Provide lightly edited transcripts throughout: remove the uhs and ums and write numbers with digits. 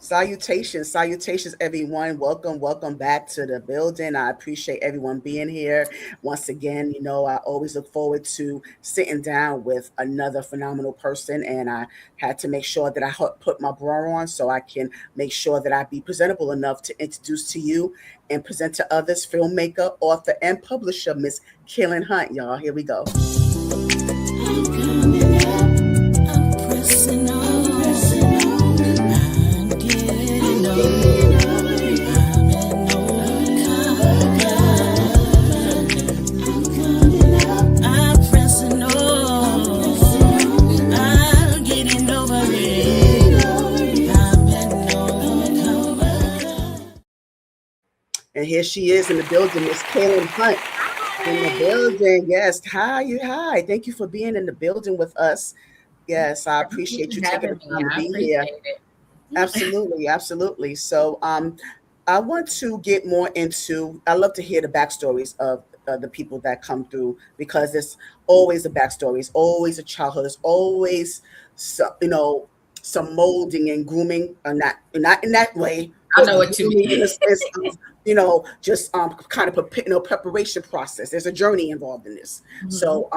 Salutations, everyone. Welcome back to the building. I appreciate everyone being here. Once again, I always look forward to sitting down with another phenomenal person, and I had to make sure that I put my bra on so I can make sure that I be presentable enough to introduce to you and present to others filmmaker, author, and publisher, Miss Kaylnn Hunt. Y'all, here we go. And here she is in the building, Miss Kaylnn Hunt in the building. Yes, hi. Thank you for being in the building with us. Yes, I appreciate you taking the Having me. time to I be here. appreciate it. Absolutely. So, I want to get more into. I love to hear the backstories of the people that come through because it's always a backstory. It's always a childhood. It's always, some molding and grooming, not in that way, I but know what you grooming in mean. the sense of just kind of preparation process. There's a journey involved in this. Mhm. So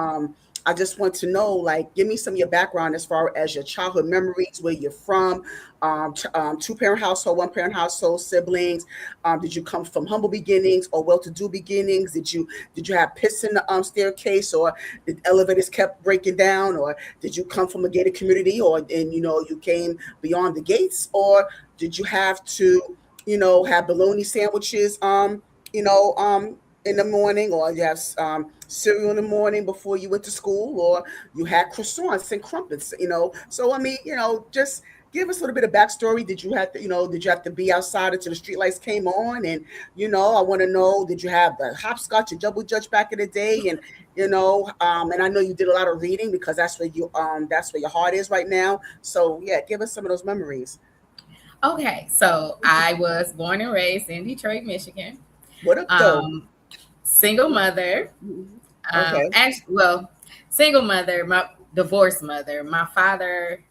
I just want to know, like, give me some of your background as far as your childhood memories, where you're from, two-parent household, one-parent household, siblings. Did you come from humble beginnings or well-to-do beginnings? Did you have pits in the staircase, or the elevators kept breaking down, or did you come from a gated community, or and you came beyond the gates, or did you have to have bologna sandwiches you know in the morning, or you have cereal in the morning before you went to school, or you had croissants and crumpets. So I mean, just give us a little bit of backstory. Did you have to be outside until the street lights came on? And I want to know, did you have the hopscotch and double judge back in the day? And and I know you did a lot of reading because that's where your heart is right now. So yeah, give us some of those memories. Okay, so I was born and raised in Detroit, Michigan. What up though? Um, Single mother. Mhm. Okay. Well, single mother, my divorced mother. My father,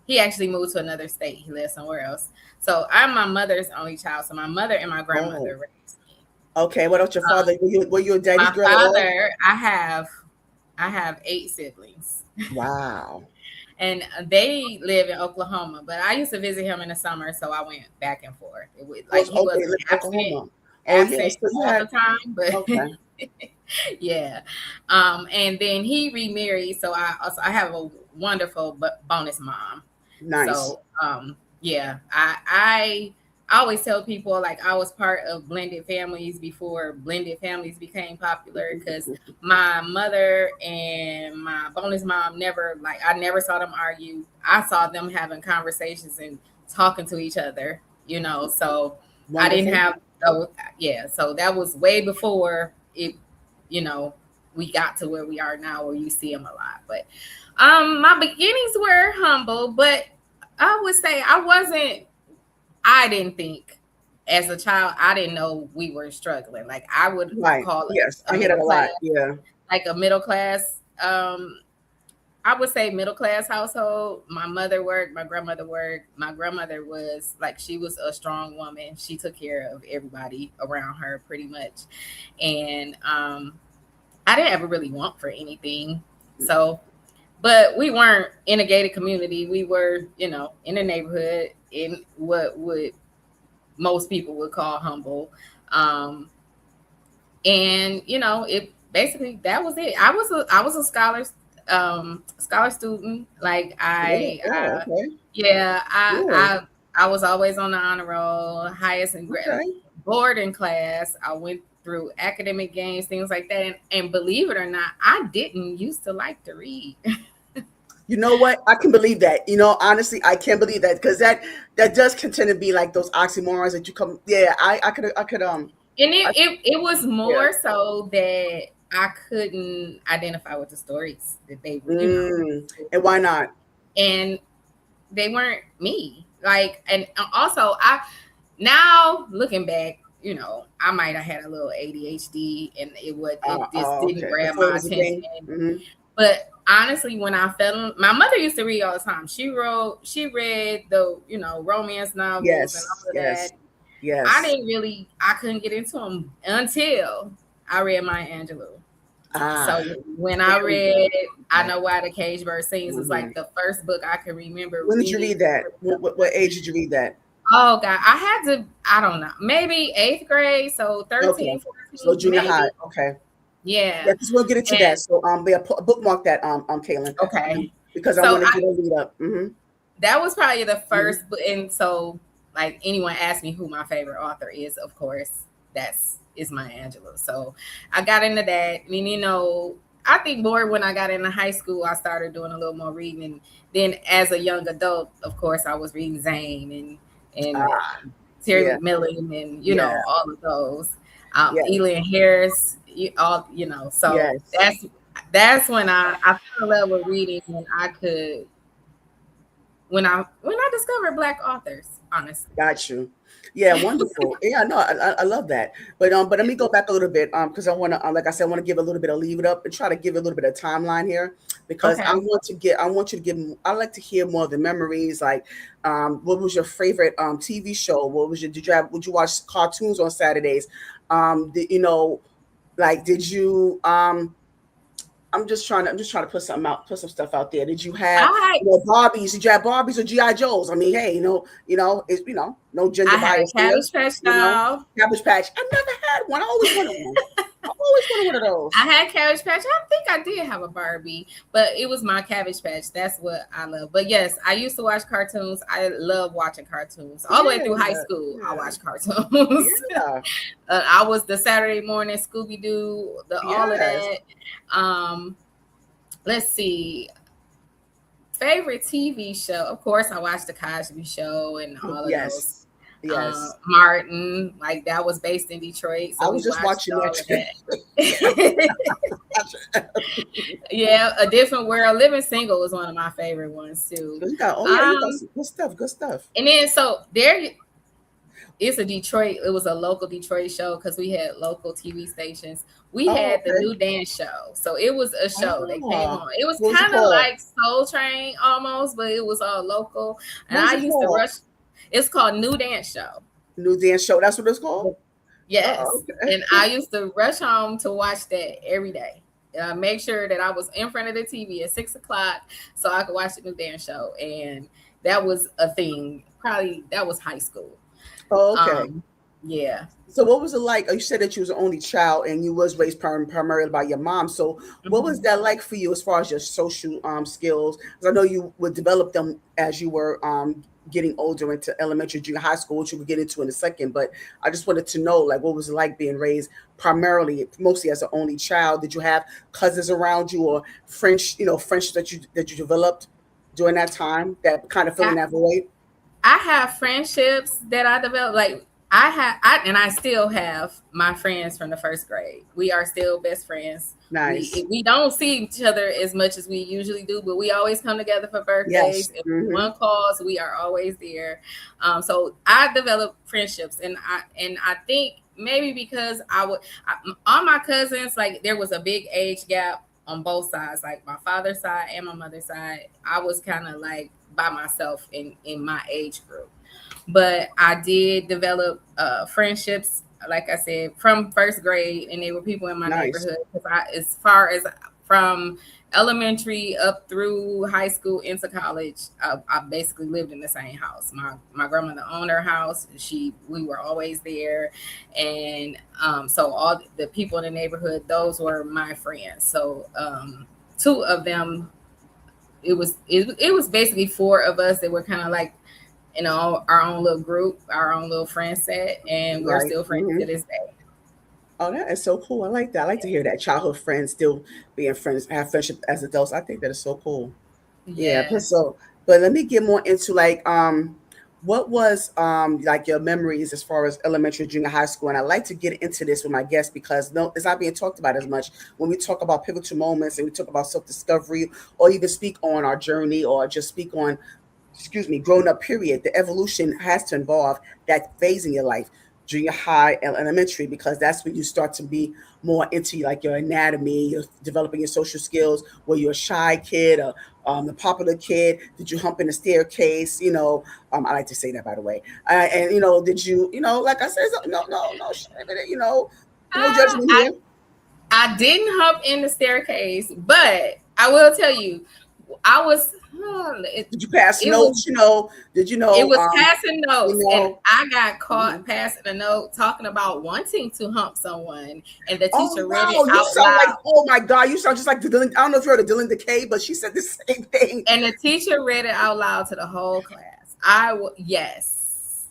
he actually moved to another state. He lives somewhere else. So I'm my mother's only child. So my mother and my Oh, grandmother raised me. okay. What about your father? Were you a daddy's My girl at all? father, I have 8 siblings. Wow. And they live in Oklahoma, but I used to visit him in the summer, so I went back and forth. Like Was he okay, wasn't live in Oklahoma. Oh yeah, absent so you all had the time, but okay, yeah. And then he remarried, so I have a wonderful bonus mom. nice. So yeah, I always tell people like I was part of blended families before blended families became popular because my mother and my bonus mom never like I never saw them argue. I saw them having conversations and talking to each other, so I didn't Wonderful. have those. Yeah, so that was way before it, you know, we got to where we are now where you see them a lot. But my beginnings were humble, but I would say I didn't think as a child, I didn't know we were struggling. Like I would Right. call us Yes, a I hear that middle a class, lot. Yeah. like a middle class. Um, I would say middle class household. My mother worked, my grandmother worked. My grandmother was like she was a strong woman. She took care of everybody around her pretty much, and I didn't ever really want for anything. So, but we weren't in a gated community. We were, in a neighborhood in what would most people would call humble. Um, and it basically that was it. I was a scholar student. Like Oh, okay. yeah, Good. I was always on the honor roll, highest in Okay. boarding class. I went through academic games, things like that. And believe it or not, I didn't used to like to read. You know what? I can believe that. Honestly, I can believe that because that does continue to be like those oxymorons that you come. Yeah, I could. And I, it was yeah. more so that I couldn't identify with the stories that they were, Mm. And why not? and they weren't me. Like, and also now looking back, I might have had a little ADHD and it just didn't Okay. grab Before it my was a attention. thing. Hmm. But honestly, when I fell in, my mother used to read all the time. She read the, romance novels and Yes, all of that. yes, I yes. didn't really, I couldn't get into them until I read Maya Angelou. Ah, So when I there we go. read I Okay. Know Why the Cage Bird Sings, was Mhm. like the first book I can remember When did you reading. read that? What age did you read that? Oh God, I had to, I don't know, maybe eighth grade, so Okay. 13, So 14, junior high. maybe. Okay. Yeah, Yeah. because we'll get into And that. So yeah, bookmark that Kaylin, okay. because I So want to get a lead up. that was probably the Hmm. first book. And so, like, anyone asked me who my favorite author is, of course, that's is Maya Angelou. So I got into that. And I think more when I got into high school, I started doing a little more reading. And then as a young adult, of course, I was reading Zane and Ah, Terry yeah, McMillan and, yeah, all of those. yeah, Elian Harris, so yes. that's when I fell in love with reading, when I could when I discovered Black authors, honestly. Got you. Yeah, wonderful. Yeah, no, I love that. But let me go back a little bit, because I want to, like I said, I want to give a little bit of leave it up and try to give a little bit of timeline here, because Okay. I want you to give, I like to hear more of the memories. Like, what was your favorite TV show? Would you watch cartoons on Saturdays? Like, did you I'm just trying to put something out, put some stuff out there. Did you have, I Barbies? Did you have Barbies or GI Joes? I mean, hey, it's no gender I had a bias here. Cabbage Patch You know, doll. Cabbage Patch. I never had one. I always wanted one. I always wanted one of those. I had Cabbage Patch. I think I did have a Barbie, but it was my Cabbage Patch. That's what I love. But yes, I used to watch cartoons. I love watching cartoons. All the way through high Yeah, school, I yeah, watched cartoons. yeah. I was the Saturday morning Scooby Doo, the all of Yes. that. Um, let's see. Favorite TV show. Of course, I watched the Cosby Show and all of those. Yes. Yes. Martin, like that was based in Detroit, so I we was just watched watching that all of today. that. Yeah, A Different World. Living Single was one of my favorite ones too. You got Um, some good stuff. Good stuff. and then so there it's a Detroit. It was a local Detroit show because we had local TV stations. We Oh, had the okay. New Dance Show, so it was a show that came Ah, on. It was what was it kind of called? like Soul Train almost, but it was all local. And What was I it used to called? rush. It's called New Dance Show. New Dance Show. That's what it's called. Oh, Yes, okay. and I used to rush home to watch that every day. Make sure that I was in front of the TV at 6 o'clock so I could watch the New Dance Show, and that was a thing. Probably that was high school. Oh, okay. Um, yeah. So what was it like? You said that you was the only child and you was raised primarily by your mom. So what was Mhm. that like for you as far as your social skills? Because I know you would develop them as you were getting older into elementary, junior high school, which you would get into in a second. But I just wanted to know, like, what was it like being raised mostly as an only child? Did you have cousins around you or friendships that you developed during that time that kind of filling that void? I have friendships that I developed. Like and I still have my friends from the first grade. We are still best friends. Nice. We don't see each other as much as we usually do, but we always come together for Yes. birthdays. If Mm-hmm. one calls, we are always there. So I developed friendships, and I think maybe because all my cousins, like there was a big age gap on both sides, like my father's side and my mother's side. I was kind of like by myself in my age group, but I did develop friendships, like I said, from first grade, and they were people in my Nice. neighborhood. As far as from elementary up through high school into college, I basically lived in the same house. My grandmother owned her house. We were always there, and so all the people in the neighborhood, those were my friends. So two of them, it was basically four of us that were kind of like our own little group, our own little friend set, and we're Right. still friends Mm-hmm. to this day. Oh, that is so cool. I like that. I like to hear that childhood friends still being friends, have friendship as adults. I think that is so cool. Yeah. Yes. But let me get more into like what was like your memories as far as elementary, junior high school, and I like to get into this with my guests because no, it's not being talked about as much when we talk about pivotal moments and we talk about self discovery or even speak on our journey or just speak on, excuse me, grown up period. The evolution has to involve that phase in your life. junior high and elementary, because that's when you start to be more into like your anatomy, you're developing your social skills. Were you a shy kid or the popular kid? Did you hump in the staircase? I like to say that, by the way. And did you, like I said, no shame in it. No judgment I here. I didn't hump in the staircase, but I will tell you, I was. Did you pass It was notes? Did you it know? was passing You notes, and know. I got Mhm. caught passing a note talking about wanting to hump someone, and the Oh teacher read it wow, you out sound like, loud. oh my God, you sound just like the Dylan. I don't know if you heard of Dylan Decay, but she said the same thing. And the teacher read it out loud to the whole class. Yes,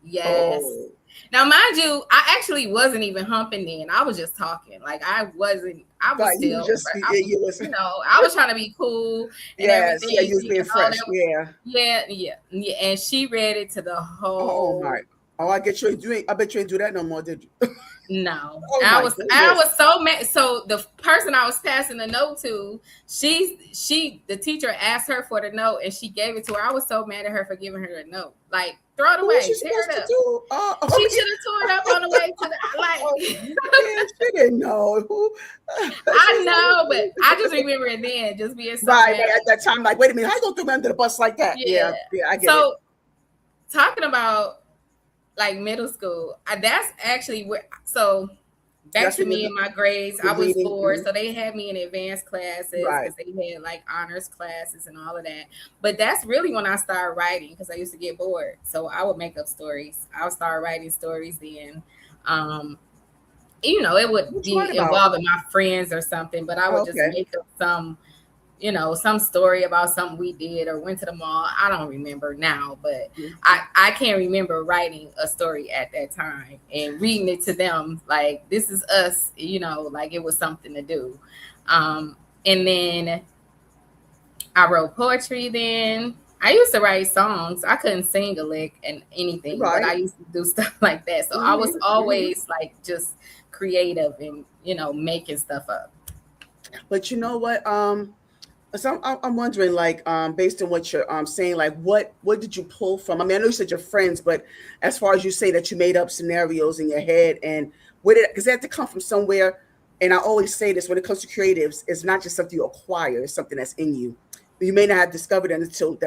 yes. Oh, Now, mind you, I actually wasn't even humping then. I was just talking. Like I wasn't. I was but you still. just you was I was trying to be cool and yes, yeah, everything, you was thinking being all fresh, that. yeah. Yeah, yeah, yeah. And she read it to the Oh my, whole. oh I get you. You ain't, I bet you ain't do that no more, did you? No, Oh I my was I goodness. was so mad. So the person I was passing the note to, the teacher asked her for the note and she gave it to her. I was so mad at her for giving her the note. Like throw it What was she away, tear supposed it to up. do? She should have tore it up on the way to the Oh, like. yeah, she didn't know. I know, but I just remember it then, just being so Right, mad. right at that time, like, wait a minute, how you gonna throw me under the bus like that? Yeah. Yeah, yeah, I get it. So talking about like middle school, that's actually where. So back That's to when me you and my grades, I the was reading. bored, so they had me in advanced classes Right. because they had like honors classes and all of that. But that's really when I started writing because I used to get bored, so I would make up stories. I would start writing stories then. Um, it would What you write be about? involving my friends or something, but I Oh, would just okay. make up some story about something we did or went to the mall. I don't remember now, but Mhm. I can't remember writing a story at that time and reading it to them like this is us, like it was something to do. And then I wrote poetry then. I used to write songs. I couldn't sing a lick and anything, but I Right. used to do stuff like that. So I was Hmm. Hmm. always like just creative and making stuff up. But you know what? So I'm wondering, like, based on what you're saying, like, what did you pull from? I mean, I know you said your friends, but as far as you say that you made up scenarios in your head, and where did because they have to come from somewhere. And I always say this when it comes to creatives, it's not just something you acquire; it's something that's in you. You may not have discovered it until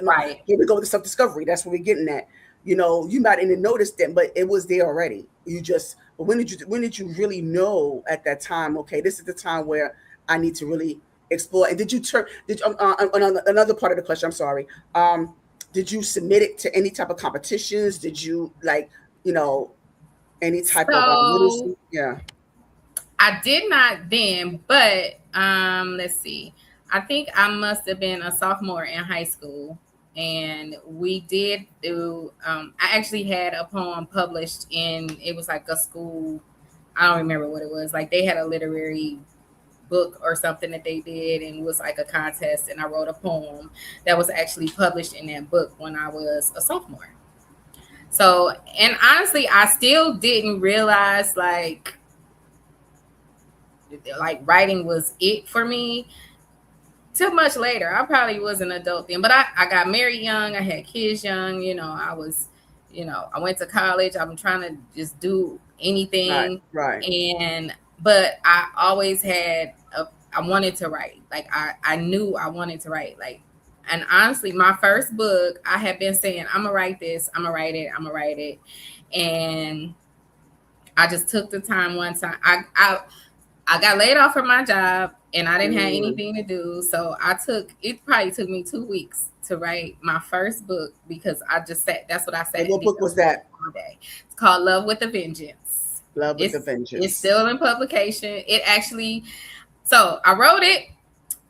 Right. here we go with the self discovery. That's what we're getting at. You might even notice it, but it was there already. But when did you really know at that time? Okay, this is the time where I need to really explore. And did you turn? Did another part of the question? I'm sorry. Did you submit it to any type of competitions? Did you like you know any type of So literacy? Yeah. I did not then, but let's see. I think I must have been a sophomore in high school, and we did do. I actually had a poem published in. It was like a school. I don't remember what it was. Like they had a literary book or something that they did, and it was like a contest. And I wrote a poem that was actually published in that book when I was a sophomore. So, and honestly, I still didn't realize like writing was it for me too much later. I probably was an adult then, but I got married young. I had kids young. I went to college. I'm trying to just do Right. anything. Right. But I always I wanted to write. Like I knew I wanted to write. Like, and honestly, my first book, I had been saying, I'm going to write this. I'm going to write it. I'm going to write it. And I just took the time one time. I got laid off from my job and I didn't have Mm. anything to do. So it probably took me 2 weeks to write my first book because I just sat, that's what I And sat and what did book was that? all day. It's called Love with a Vengeance. Love with the It's Vengeance. still in publication. So I wrote it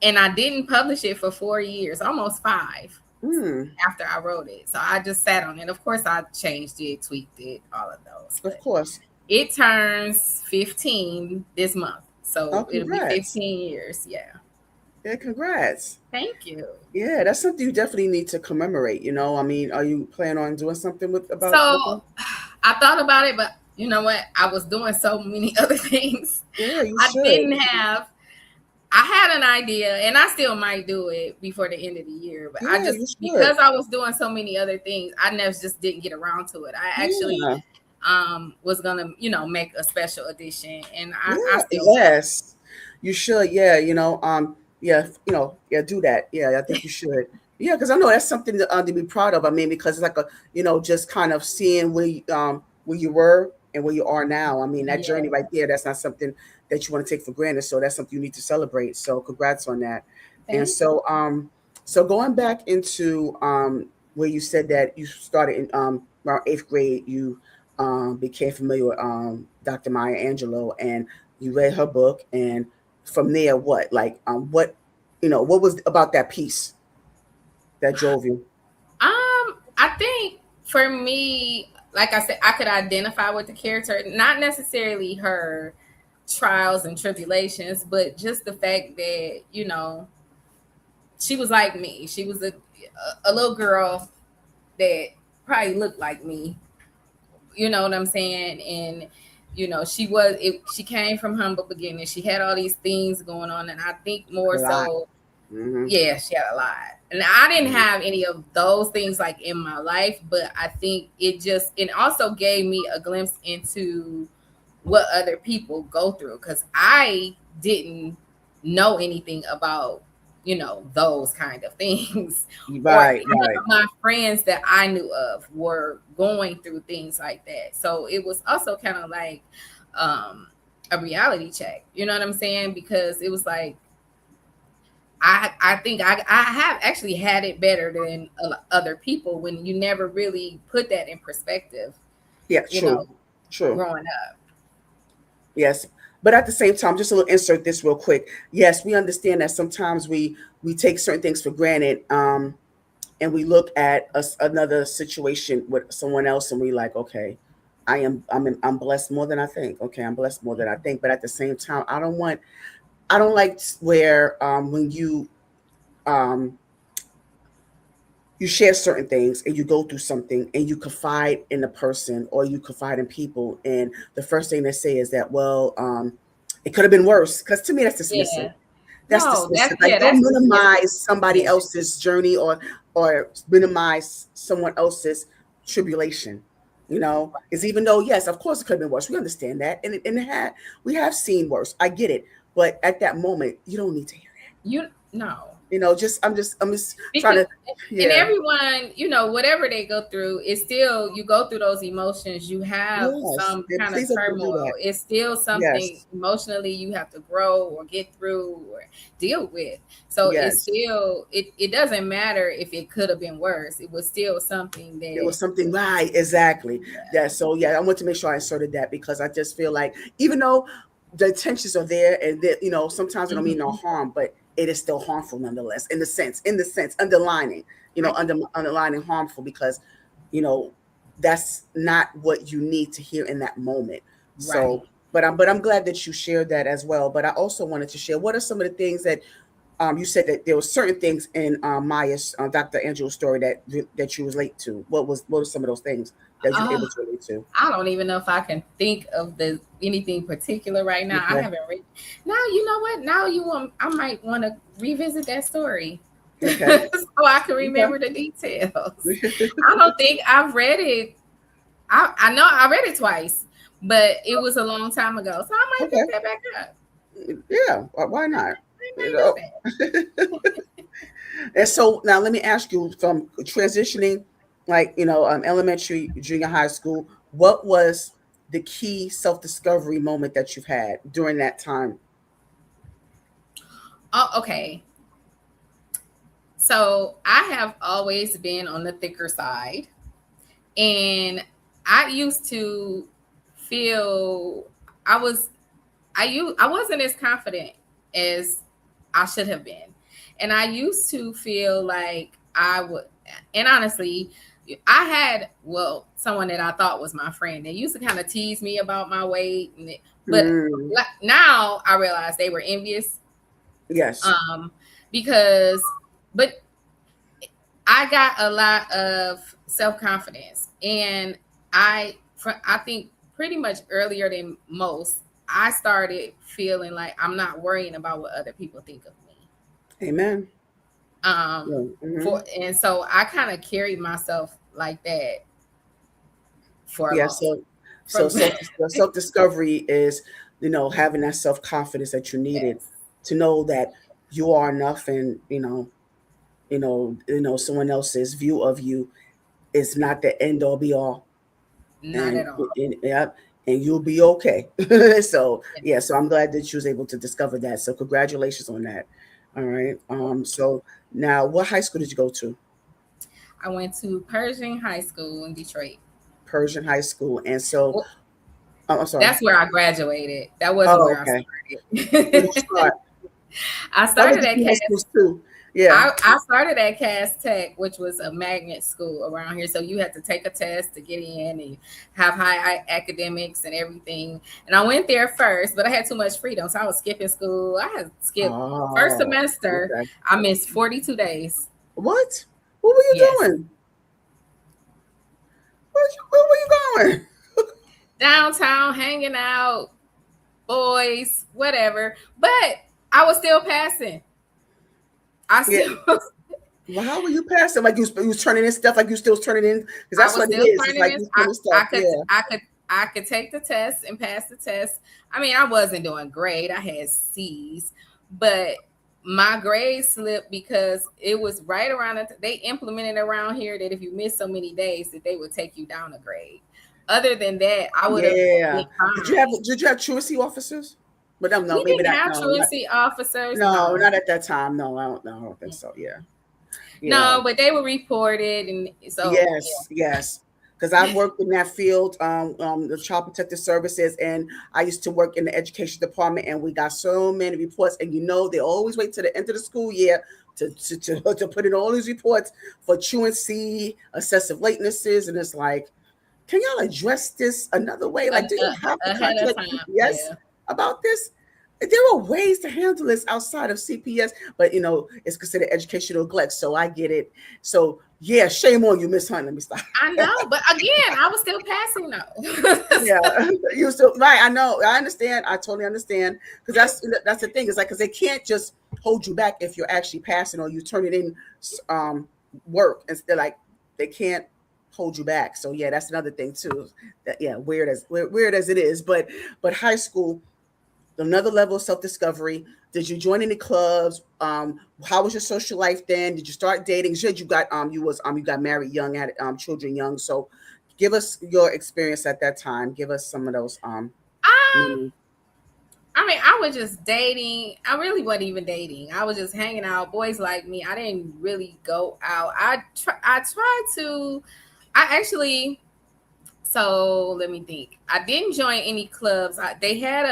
and I didn't publish it for 4 years, almost 5 Mm. after I wrote it. So I just sat on it. Of course, I changed it, tweaked it, all of those. Of But course. it turns 15 this month. Oh, So it'll be congrats. 15 years. Yeah. Yeah, congrats. Thank you. Yeah, that's something you definitely need to commemorate. I mean, are you planning on doing something about So with them? I thought about it, but you know what? I was doing so many other things. Yeah, you I should. didn't have, I had an idea and I still might do it before the end of the year, but Yeah, you should. because I was doing so many other things, I never just didn't get around to it. I actually Yeah. was gonna, make a special edition, and I Yeah, still want yes, you should. Yeah, yeah, yeah, do that. Yeah, I think you should. Yeah, because I know that's something to be proud of. I mean, because it's like just kind of seeing where you were and where you are now. I mean, that yeah. journey right there, that's not something that you want to take for granted. So that's something you need to celebrate. So congrats on that. And Thank you. so going back into where you said that you started in around eighth grade, you became familiar with Dr. Maya Angelou, and you read her book, and from there, what was about that piece that drove you? I think for me, like I said, I could identify with the character, not necessarily her trials and tribulations, but just the fact that, she was like me. She was a little girl that probably looked like me. You know what I'm saying? And she came from humble beginnings. She had all these things going on, and I think A more lot. so, Hmm. yeah, she had a lot. And I didn't have any of those things like in my life, but I think it also gave me a glimpse into what other people go through, because I didn't know anything about, those kind of things. Or Right, none right. of my friends that I knew of were going through things like that. So it was also kind of like um, a reality check. You know what I'm saying? Because it was like, I think I have actually had it better than other people when you never really put that in perspective, Yeah, you know, true, true. growing up. Yes. But at the same time, just a little insert this real quick. Yes, we understand that sometimes we take certain things for granted. And we look at another situation with someone else, and we like, okay, I'm blessed more than I think. Okay, I'm blessed more than I think. But at the same time, I don't like where when um you share certain things and you go through something and you confide in a person or you confide in people, and the first thing they say is that, well, it could have been worse. Because to me, that's dismissive. Yeah. That's No, dismissive. Like, don't that's dismissive. minimize somebody Yeah. else's journey or minimize someone else's tribulation. Is even though, yes, of course it could have been worse. We understand that, and we have seen worse. I get it, but at that moment, you don't need to hear You no. it. I'm just trying Because to, and yeah, everyone, whatever they go through, it's still, you go through those emotions, you have yes. some Yeah, kind of please don't do turmoil. that. It's still something Yes, emotionally you have to grow or get through or deal with. So it's yes. still, it doesn't matter if it could have been worse. It was still something It that, was something, right, exactly. yeah. Yeah, so yeah, I want to make sure I inserted that because I just feel like even though the intentions are there and that, sometimes it don't mean no Mhm. harm, but it is still harmful nonetheless, in the sense, underlining, I get underlining harmful because, you know, that's not what you need to hear in that moment. it. Right. So, but I'm glad that you shared that as well. But I also wanted to share, what are some of the things that you said that there were certain things in Maya's Dr. Angelo's story that you was late to. What were some of those things that you're Uh, able to relate to? I don't even know if I can think of the anything particular right now. I Okay. haven't read. Now you know what? Now you want. I might want to revisit that story Okay. so I can remember the details. I don't think I've read it. I know I read it twice, but it was a long time ago, so I might pick Okay. that back up. Yeah. Why not? I You might do know. that. And so now let me ask you, from transitioning, like, elementary, junior high school, what was the key self discovery moment that you've had during that time? Oh, okay. So I have always been on the thicker side, and I used to feel I was I wasn't as confident as I should have been. And I used to feel like I would, and honestly, I had, well, someone that I thought was my friend. They used to kind of tease me about my weight, but Mm, now I realize they were envious. yes. Um, because, but I got a lot of self confidence, and I think pretty much earlier than most, I started feeling like I'm not worrying about what other people think of me. Amen. Yeah. For and so I kind of carried myself like that for a Yeah. long So time. So from self discovery is, having that self confidence that you needed yes, to know that you are enough, and someone else's view of you is not the end all be all, not and, at all. yeah, and you'll be okay. So yeah, so Yes. I'm glad that you was able to discover that. So congratulations on that. All right. So now, what high school did you go to? I went to Pershing High School in Detroit. Persian High School. And so, Well, I'm sorry. that's where I graduated. That wasn't Oh, where I okay. Where did you started. start? I I went started to at two high Cass. schools too. Yeah. I started at Cass Tech, which was a magnet school around here. So you had to take a test to get in and have high academics and everything. And I went there first, but I had too much freedom. So I was skipping school. I had skipped first Oh, semester. okay. I missed 42 days. What? What were you Yes. doing? Where were you going? Downtown, hanging out, boys, whatever. But I was still passing. I Yeah. still Well, how were you passing? Like you was turning in stuff, like you still was turning in, because I that's was what it still is. It's turning like this. you turning stuff. Yeah. I could take the test and pass the test. I mean, I wasn't doing great. I had C's, but my grade slipped because it was right around they implemented around here that if you miss so many days that they would take you down a grade. Other than that, I would have Yeah. been fine. Did you have truancy officers? But no, We maybe didn't not. have No, not truancy officers, no, no. not at that time. No, I don't. No, I don't think so. Yeah. Yeah. No, but they were reported, and so Yes, yes. Because I worked in that field, the Child Protective Services, and I used to work in the education department, and we got so many reports. And they always wait to the end of the school year to put in all these reports for truancy, excessive latenesses, and it's like, can y'all address this another way? yeah, Like, do you have to ahead of contact time, CPS yeah. about this? There are ways to handle this outside of CPS, but it's considered educational neglect. So I get it. So yeah, shame on you, Miss Hunt. Let me stop. I know, but again, I was still passing though. Yeah, you still right. I know. I understand. I totally understand, because that's the thing. It's like, because they can't just hold you back if you're actually passing or you turn it in um work, and they're like, they can't hold you back. So yeah, that's another thing too. That, yeah, weird as it is, but high school, another level of self discovery. Did you join any clubs? How was your social life then? Did you start dating? You said you got married young, had children young. So give us your experience at that time. Give us some of those um, memories. I mean, I was just dating. I really wasn't even dating. I was just hanging out. Boys like me. I didn't really go out. I tried to. I actually. So let me think. I didn't join any clubs. They had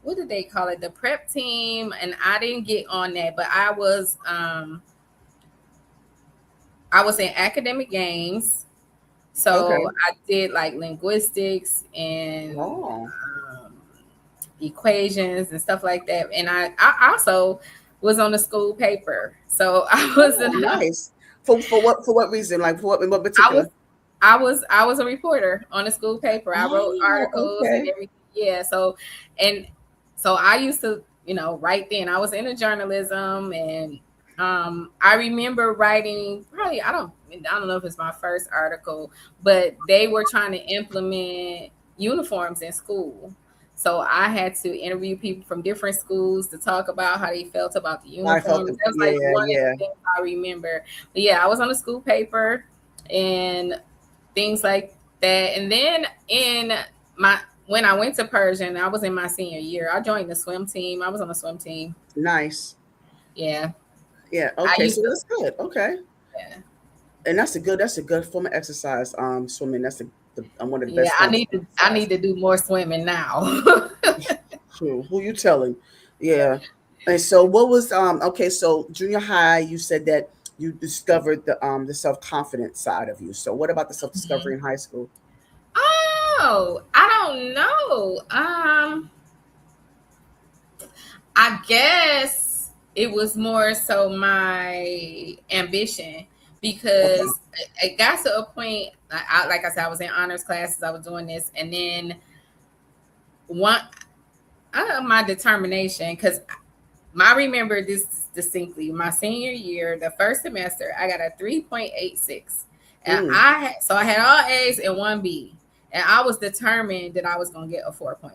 what did they call it? The prep team, and I didn't get on that. But I was in academic games. So Okay. I did like linguistics and Oh, um, equations and stuff like that. And I also was on the school paper. So I was oh, in nice. For what reason? Like, in what I was particular? I was a reporter on the school paper. I wrote Oh, articles and okay. everything. Yeah. And so I used to, right then I was into journalism, and I remember writing probably I don't know if it's my first article, but they were trying to implement uniforms in school. So I had to interview people from different schools to talk about how they felt about the I felt uniforms. the That was like yeah, one of the yeah. things I remember. But yeah, I was on the school paper and things like that. And then my when I went to Persian, I was in my senior year. I joined the swim team. I was on the swim team. Nice. Yeah, Yeah. I Okay. So used to. that's good. Okay. Yeah, And that's a good form of exercise. Swimming. That's one of the yeah. best forms of I exercise. need to do more swimming now. True. Who you telling? Yeah. And so what was okay, so junior high, you said that you discovered the self-confidence side of you. So what about the self-discovery in high school? Oh, I don't know. I guess it was more so my ambition Okay. because it got to a point. Like I said, I was in honors classes. I was doing this, and then one my determination, because I remember this distinctly. My senior year, the first semester, I got a 3.86, And I had all A's and one B, and I was determined that I was going to get a 4.0.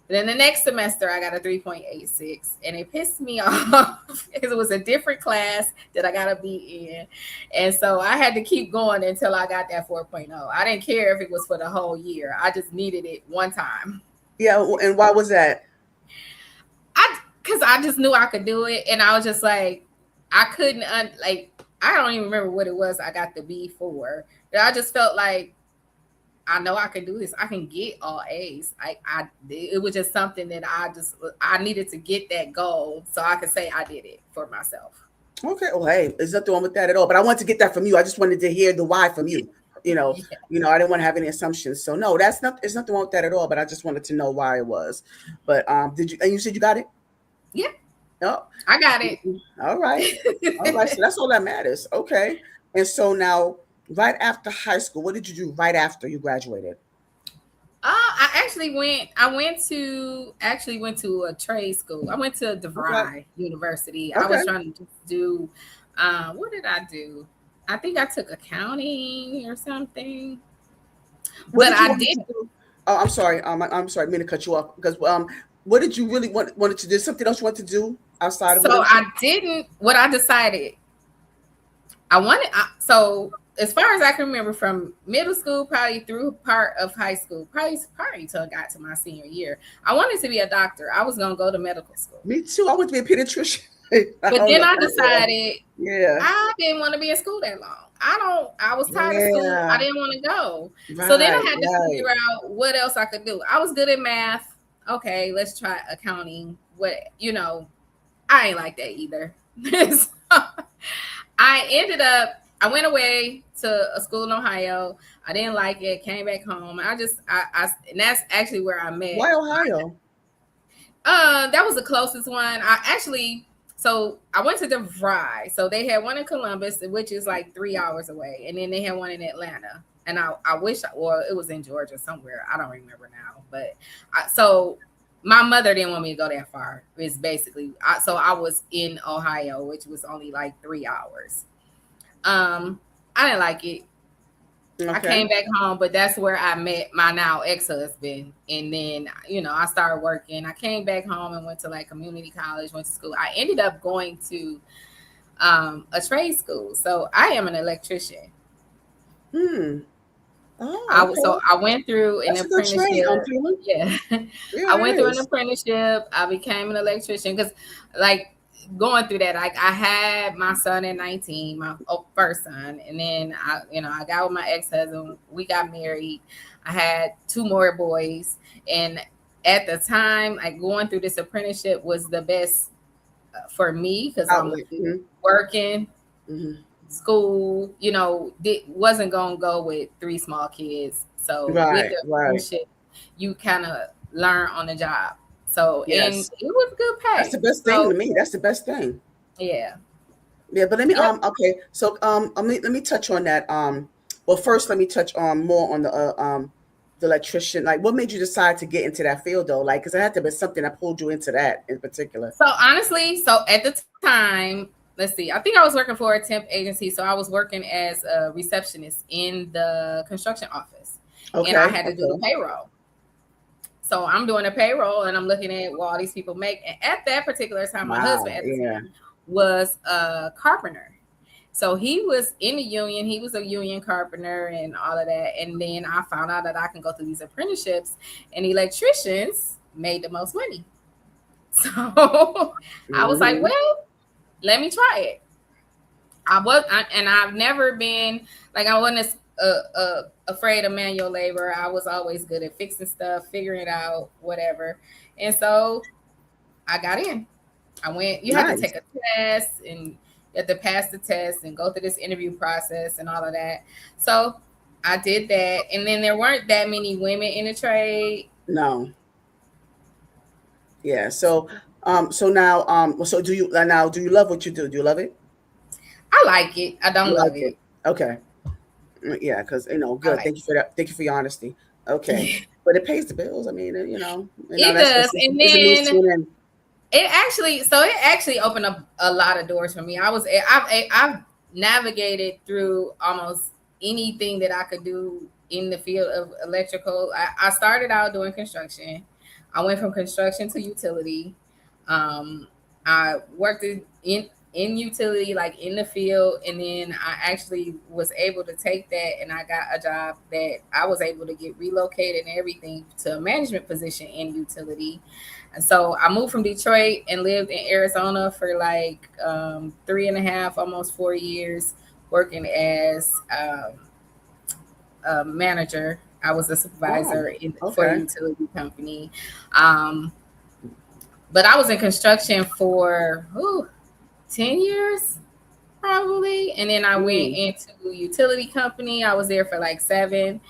But then the next semester, I got a 3.86, and it pissed me off because it was a different class that I got to be in. And so I had to keep going until I got that 4.0. I didn't care if it was for the whole year. I just needed it one time. Yeah, and why was that? Because I just knew I could do it, and I was just like, I couldn't, I don't even remember what it was I got the B for. But I just felt like, I know I can do this. I can get all A's. It was just something that I needed to get that goal so I could say I did it for myself. Okay. Well, hey, there's nothing wrong with that at all. But I wanted to get that from you. I just wanted to hear the why from you. I didn't want to have any assumptions. So no, there's nothing wrong with that at all. But I just wanted to know why it was. But and you said you got it? Yeah. Oh, I got it. All right. All right. So that's all that matters. Okay. And so now, right after high school, what did you do right after you graduated? I went to a trade school. I went to DeVry University. Okay. I was trying to do, what did I do? I think I took accounting or something. But I did. Oh, I'm sorry. I'm sorry. I mean to cut you off because what did you really wanted to do? Something else you wanted to do outside of? So I didn't. What I decided, so as far as I can remember, from middle school, probably through part of high school, probably until I got to my senior year, I wanted to be a doctor. I was going to go to medical school. Me too. I wanted to be a pediatrician. But then I decided, yeah, I didn't want to be in school that long. I was tired of school. I didn't want to go. Right, so then I had to figure out what else I could do. I was good at math. Okay, let's try accounting. I ain't like that either. So I went away to a school in Ohio. I didn't like it. Came back home. And that's actually where I met. Why Ohio? That was the closest one. So I went to DeVry. So they had one in Columbus, which is like 3 hours away, and then they had one in Atlanta. And I wish, it was in Georgia somewhere. I don't remember now. But so my mother didn't want me to go that far. It's basically, so I was in Ohio, which was only like 3 hours. I didn't like it. Okay. I came back home, but that's where I met my now ex-husband. And then, I started working. I came back home and went to like community college, went to school. I ended up going to a trade school. So I am an electrician. Oh, okay. I went through an apprenticeship. Yeah. I went through an apprenticeship. I became an electrician because going through that, I had my son at 19, my first son, and then I got with my ex-husband. We got married. I had 2 more boys, and at the time, going through this apprenticeship was the best for me because I'm working, school. Wasn't gonna go with 3 small kids. So with the apprenticeship, you kind of learn on the job. So, and it was good pay. That's the best thing to me. That's the best thing. Yeah. Yeah, but let me okay. So let me touch on that. Well, first let me touch on more on the electrician. Like, what made you decide to get into that field though? Like, because it had to be something that pulled you into that in particular. So honestly, at the time, let's see, I think I was working for a temp agency. So I was working as a receptionist in the construction office. Okay. And I had to do the payroll. So I'm doing a payroll and I'm looking at what all these people make. And at that particular time, my husband at the time was a carpenter. So he was in the union. He was a union carpenter and all of that. And then I found out that I can go through these apprenticeships, and electricians made the most money. So I was like, well, let me try it. I've never been I wasn't afraid of manual labor. I was always good at fixing stuff, figuring it out, whatever. And so I got in. I went, you had to take a test and you had to pass the test and go through this interview process and all of that. So I did that. And then there weren't that many women in the trade. No. Yeah. So so do you love what you do? Do you love it? I like it. I don't love it. Okay. Yeah, because good. Thank you for that. Thank you for your honesty. Okay, but it pays the bills. I mean, it does. And then it actually opened up a lot of doors for me. I've navigated through almost anything that I could do in the field of electrical. I started out doing construction. I went from construction to utility. Um, I worked in utility, like in the field, and then I actually was able to take that, and I got a job that I was able to get relocated and everything to a management position in utility. And so I moved from Detroit and lived in Arizona for like 3.5, almost 4 years, working as a manager. I was a Wow. supervisor for a Okay. utility company. Um, but I was in construction for 10 years probably. And then I went Mm. into a utility company. I was there for like 7.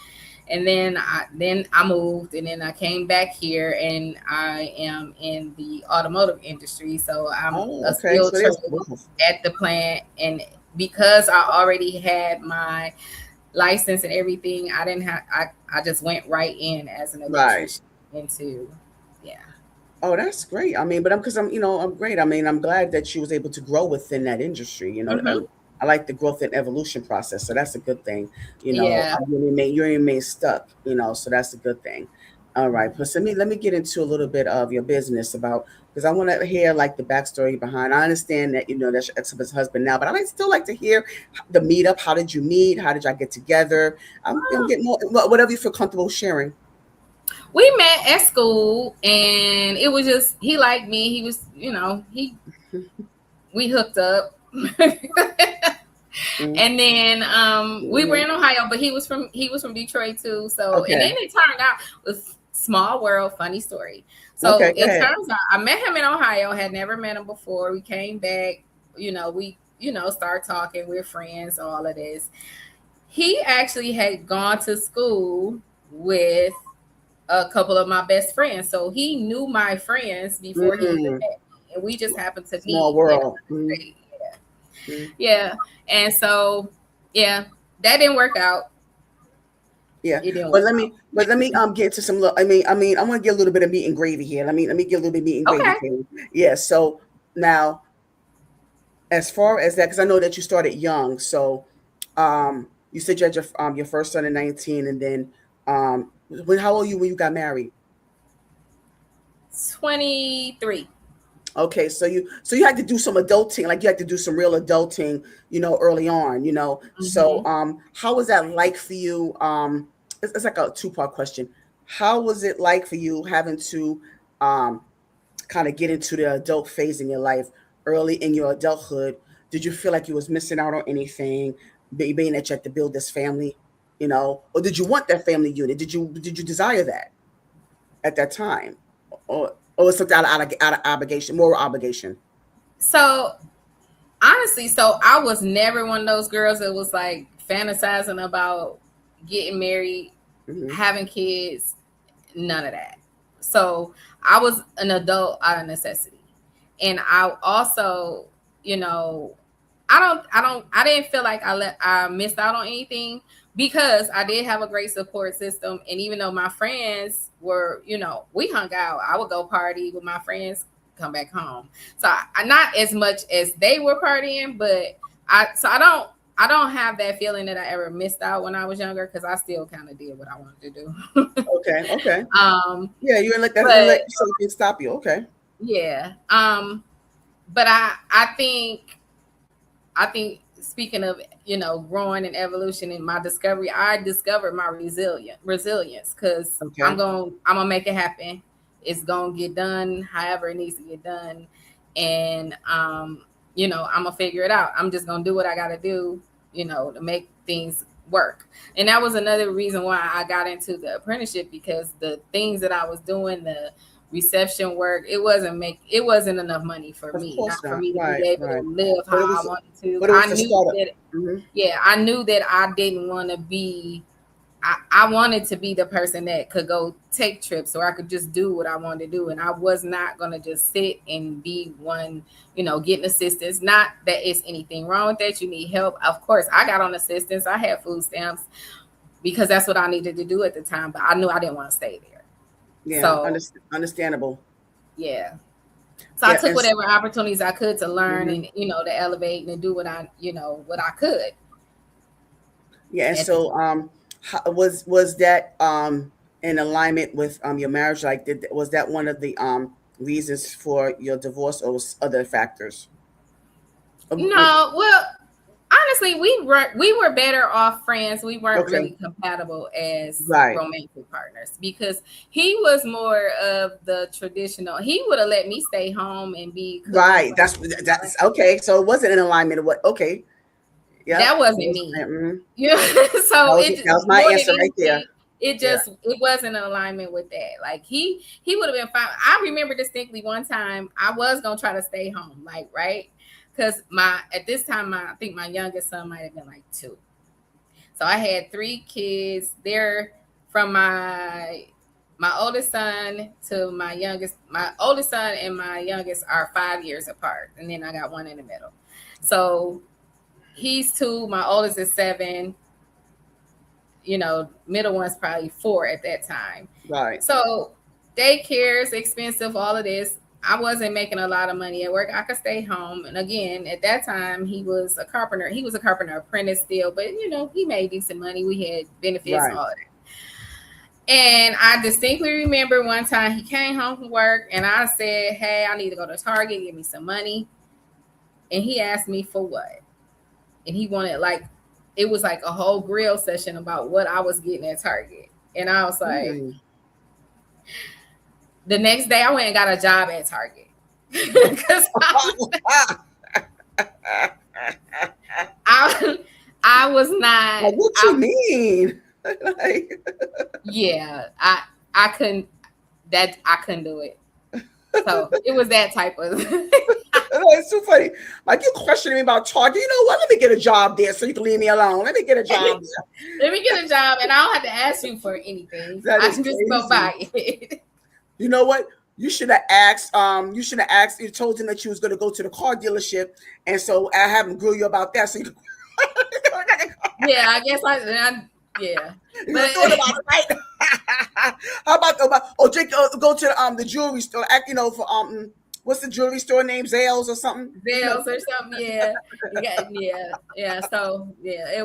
And then I moved, and then I came back here, and I am in the automotive industry. So I'm Oh, a okay. skilled So there's trade growth. at the plant, and because I already had my license and everything, I didn't have I just went right in as an Right. electrician into yeah. Oh, that's great. I mean, but because I'm great. I mean, I'm glad that she was able to grow within that industry. Hmm. I like the growth and evolution process, so that's a good thing. Yeah. You remain stuck. So that's a good thing. All right, plus let me get into a little bit of your business about because I want to hear like the backstory behind. I understand that that's your ex-husband now, but I still like to hear the meetup. How did you meet? How did y'all get together? Get more whatever you feel comfortable sharing. We met at school, and it was just he liked me. He was, he we hooked up. And then we were Mm-hmm. in Ohio, but he was from Detroit too. So, and then Okay. it turned out with small world, funny story. So Okay. Go it ahead. turns out I met him in Ohio, had never met him before. We came back, we start talking, we're friends, all of this. He actually had gone to school with a couple of my best friends. So he knew my friends before he even Mm, met me. And we just happened to small meet in world. another state. Yeah. Yeah. And so, yeah, that didn't work out. Yeah, It didn't but work let out. me get to some. I want to get a little bit of meat and gravy here. Let me get a little bit of meat and gravy, Okay. Kaylnn. Yeah. So now, as far as that, because I know that you started young. So, you said you had your first son at 19, and then how old were you when you got married? 23. Okay, so you had to do some adulting, like you had to do some real adulting, early on, So Hmm. how was that like for you? It's like a two-part question. How was it like for you having to um kind of get into the adult phase in your life early in your adulthood? Did you feel like you was missing out on anything, being that you had to build this family, or did you want that family unit? Did you desire that at that time? Or was something out of obligation, moral obligation? So, honestly, so I was never one of those girls that was like fantasizing about getting married, Hmm. having kids, none of that. So I was an adult out of necessity. And I also, you know, I didn't feel like I missed out on anything because I did have a great support system. And even though my friends were, we hung out, I would go party with my friends, come back home. So I not as much as they were partying, but I don't have that feeling that I ever missed out when I was younger because I still kind of did what I wanted to do. Okay, okay. um, Yeah, you didn't let that, you didn't but let something stop you. Okay. yeah, but I think speaking of growing and evolution in my discovery, I discovered my resilience because I'm Okay. gonna make it happen. It's gonna get done however it needs to get done, and I'm gonna figure it out. I'm just gonna do what I gotta do, to make things work. And that was another reason why I got into the apprenticeship because the things that I was doing, the reception work, it wasn't enough money for Of me, course not for not. me to be Right, able to right. live But it how I was wanted to. but it was the startup. Hmm. I knew that I didn't want to be I wanted to be the person that could go take trips or I could just do what I wanted to do. And I was not going to just sit and be one, getting assistance. Not that it's anything wrong with that. You need help. Of course, I got on assistance. I had food stamps because that's what I needed to do at the time. But I knew I didn't want to stay there. Yeah, So, understandable. yeah. So I Yeah, took whatever opportunities I could to learn mhm. and, to elevate and to do what I could. Yeah, and at the so time. was that in alignment with your marriage? Like, was that one of the reasons for your divorce, or was other factors? No, well, honestly, we were better off friends. We weren't Okay, really compatible as right, romantic partners because he was more of the traditional. He would have let me stay home and be cooking right. for him. That's okay. So it wasn't in alignment of what? Okay, yep. That wasn't me. Mhm. You know, so That was my more than answer right there. anything, Yeah. it wasn't in alignment with that. Like he would have been fine. I remember distinctly one time I was gonna try to stay home, like right, because my at this time I think my youngest son might have been like 2. So I had 3 kids. They're from my oldest son to my youngest. My oldest son and my youngest are 5 years apart, and then I got one in the middle. So he's 2. My oldest is 7. Middle one's probably 4 at that time. Right. So daycare is expensive, all of this. I wasn't making a lot of money at work. I could stay home. And again, at that time, he was a carpenter. He was a carpenter apprentice still, but he made decent money. We had benefits, Right. all of that. And I distinctly remember one time he came home from work and I said, "Hey, I need to go to Target, give me some money." And he asked me for what? And he wanted it was like a whole grill session about what I was getting at Target. And I was like, Mm. the next day I went and got a job at Target. Because I was not Like, what you mean? Like, yeah, I couldn't I couldn't do it. So it was that type of it's too funny. Like, you questioning me about Target. You know what? Let me get a job there so you can leave me alone. Let me get a job there. let me get a job and I don't have to ask you for anything. That I is can just go crazy. buy it. You know what? You should have asked. You should have asked. You told him that you was going to go to the car dealership, and so I haven't grill you about that. So you, Yeah, I guess yeah. you But were thought about it, right? How about Jake, go to the jewelry store? Act, for what's the jewelry store name? Zales or something? Zales or something, yeah. Yeah. So yeah,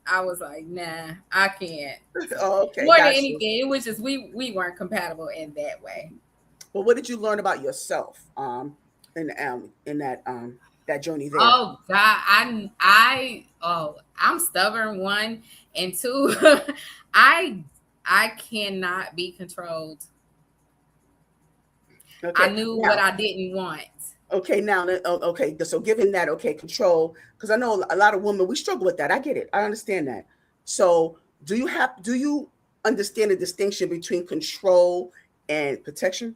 I was like, nah, I can't. So, Oh, okay, more than got you. anything, it was just we weren't compatible in that way. But what did you learn about yourself in that journey there? Oh God, I'm stubborn, 1, and 2, I I cannot be controlled. I Okay, knew what now, I didn't want. okay, now, okay. So, given that, okay, control, because I know a lot of women, we struggle with that. I get it. I understand that. So, do you understand the distinction between control and protection?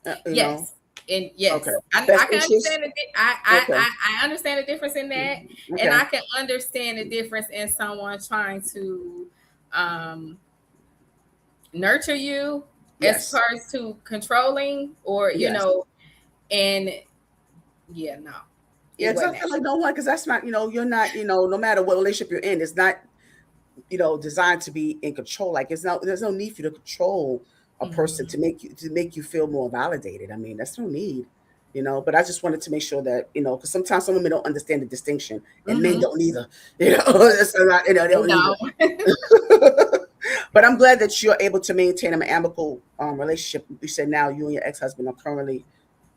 You know, Yes, and okay, yes, I best can interest. understand it. Okay, I understand the difference in that, and okay, I can understand the difference in someone trying to um, nurture you as yes, far as to controlling, or yes. and yeah, no, Yeah, it because I wasn't that. feel like no one, because that's not, you're not, no matter what relationship you're in, it's not, designed to be in control. Like, there's no need for you to control a person Mhm. to make you feel more validated. I mean, that's no need. But I just wanted to make sure that, because sometimes some women don't understand the distinction, and men Mhm. don't either. It's not, they They don't either. don't. But I'm glad that you're able to maintain an amicable relationship. You said now you and your ex-husband are currently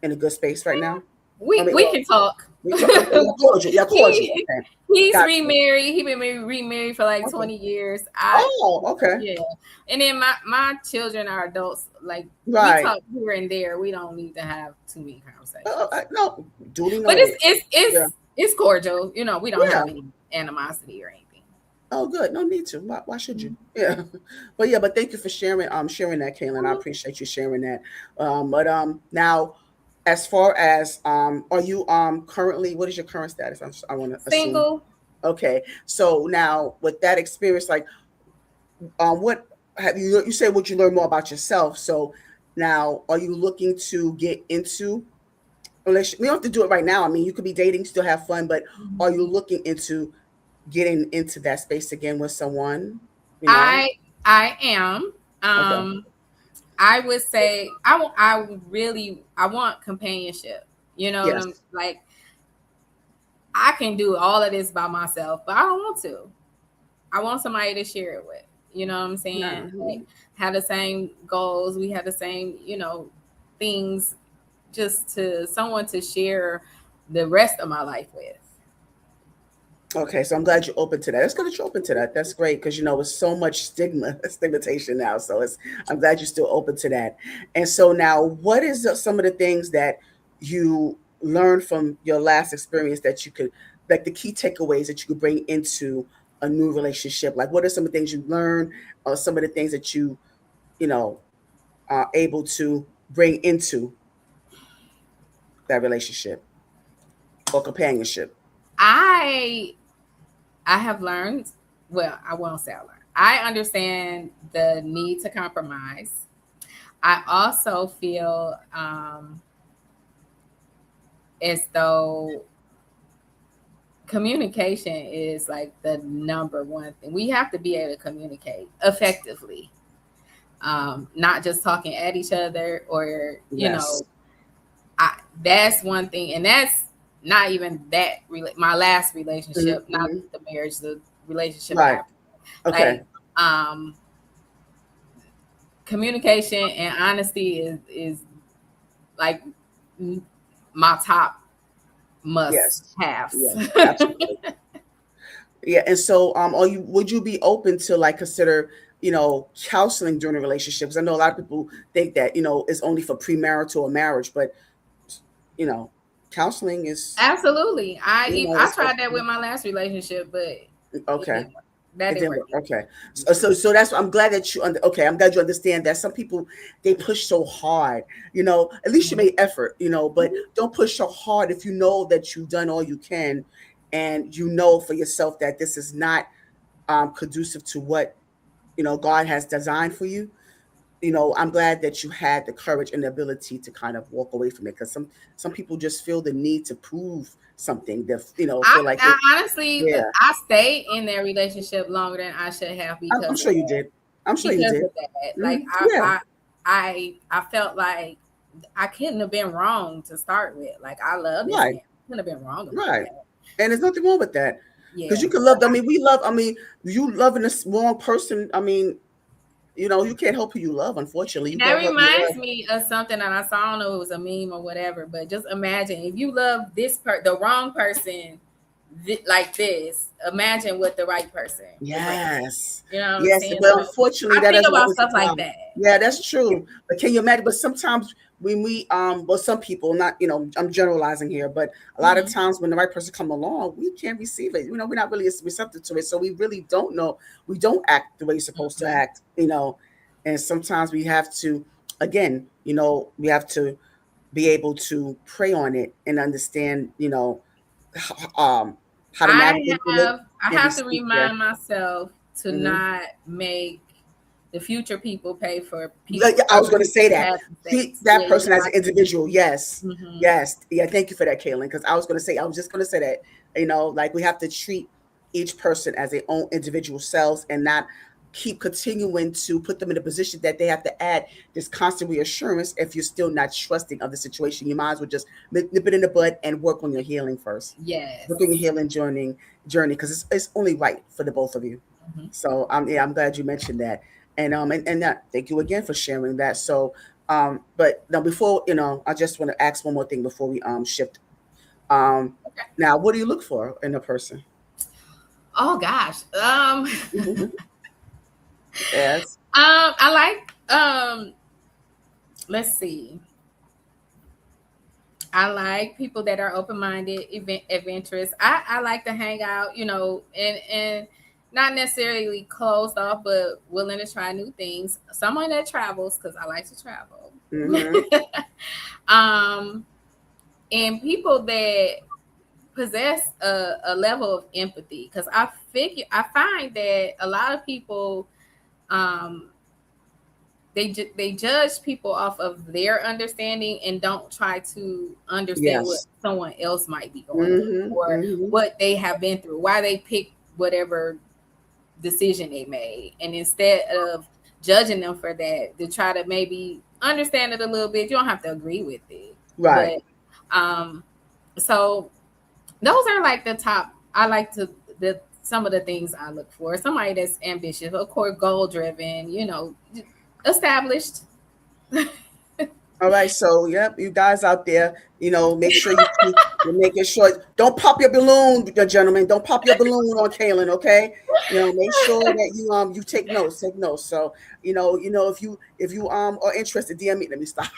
in a good space right now. I mean, We well, can talk. we talk, okay, you're cordial. You're cordial. he Okay, he's got you. remarried. He been remarried for like Okay. 20 years. Oh, okay. Yeah. And then my children are adults. Like we Right. talk here and there. We don't need to have too many conversations. No, duly But noted. Yeah. it's cordial. We don't Yeah. have any animosity or anything. Oh, good. No need to. Why should you? Yeah. But thank you for sharing that, Kaylin. I Mhm. appreciate you sharing that. But now, as far as are you currently, what is your current status? I want to assume. Single. Okay. So now with that experience, like what have you said what you learned more about yourself. So now are you looking to get into relationship? We don't have to do it right now. I mean, you could be dating, still have fun, but are you Mhm. looking into getting into that space again with someone? You know? I I am. Okay. I would say I want companionship. You know what I'm Yes. like. I can do all of this by myself, but I don't want to. I want somebody to share it with. You know what I'm saying? Like, Mhm. have the same goals. We have the same, things, just to someone to share the rest of my life with. Okay, so I'm glad you're open to that. That's good that you're open to that. That's great because it's so much stigmatization now. So I'm glad you're still open to that. And so now, what is some of the things that you learned from your last experience that you could, like the key takeaways that you could bring into a new relationship? Like, what are some of the things you learned, or some of the things that you know, are able to bring into that relationship or companionship? I I have learned, well, I won't say I learned. I understand the need to compromise. I also feel as though communication is like the number one thing. We have to be able to communicate effectively, not just talking at each other, or Yes. that's one thing, and that's not even that. My last relationship, not Hmm. the marriage, the relationship Right. after, Okay. like, um, communication and honesty is like my top must Yes. haves. Yes. Absolutely. Yeah. And so, would you be open to like consider, counseling during a relationship? Because I know a lot of people think that, it's only for premarital or marriage, but you know, counseling is, Absolutely. I it's tried that helpful. with my last relationship, but it Okay. didn't work. That It didn't didn't work work. either. Okay. So that's I'm glad that okay, I'm glad you understand that some people they push so hard, at least you Mhm. made effort, but don't push so hard if you know that you've done all you can and you know for yourself that this is not conducive to what, God has designed for you. I'm glad that you had the courage and the ability to kind of walk away from it because some people just feel the need to prove something that, feel like I honestly, yeah. I stayed in that relationship longer than I should have I'm because of sure you that. did. I'm sure you Because did. of that, like, Yeah. I felt like I couldn't have been wrong to start with. Like, I love this Right. man. I couldn't have been wrong about Right. that. And there's nothing wrong with that. Because Yeah. you can love, I mean, you loving this wrong person. I mean, you can't help who you love, unfortunately. You That got to love your reminds love. me of something that I saw. I don't know if it was a meme or whatever, but just imagine if you love the wrong person like this. Imagine what the right person will bring. Yes. You know what I'm Yes. saying? But So unfortunately, I that think doesn't about always stuff like apply. that. Yeah, that's true. But can you imagine? But sometimes when well, some people, not, I'm generalizing here, but a lot of Mhm. times when the right person come along, we can't receive it. We're not really receptive to it. So we really don't know. We don't act the way you're supposed to Mhm. act. And sometimes we have to, again, we have to be able to pray on it and understand, um, how to I navigate through it I and have to receive. Yeah. remind myself to Hmm. not make the future people pay for Like, people I other was going to say people's that. past Treat mistakes. that Yeah, you person as got an individual. Yes. to. Hmm. Yes. Yeah. Thank you for that, Kaylin. Because I was just going to say that, like we have to treat each person as their own individual selves and not keep continuing to put them in a position that they have to add this constant reassurance if you're still not trusting of the situation. You might as well just nip it in the bud and work on your healing first. Work on your Yes. healing journey because it's only right for the both of you. Hmm. So yeah, I'm glad you mentioned that. And that, thank you again for sharing that. So but now before, I just want to ask one more thing before we shift. Um Okay. Now, what do you look for in a person? Oh gosh. Yes. I like let's see. I like people that are open minded, adventurous. I like to hang out, and not necessarily closed off, but willing to try new things. Someone that travels because I like to travel. Mm-hmm. um, and people that possess a level of empathy, because I find that a lot of people um they judge people off of their understanding and don't try to understand what Yes. someone else might be going through, Mm-hmm. or Mm-hmm. what they have been through, why they picked whatever decision they made. And instead of judging them for that, to try to maybe understand it a little bit. You don't have to agree with it, Right. but um so those are like the top. I like to the some of the things I look for. Somebody that's ambitious, of course, goal driven, established. All right, so yep, you guys out there, make sure you're making sure. Don't pop your balloon, gentlemen. Don't pop your balloon on Kaylynn, okay? Make sure that you take notes, take notes. So if you are interested, DM me. Let me stop.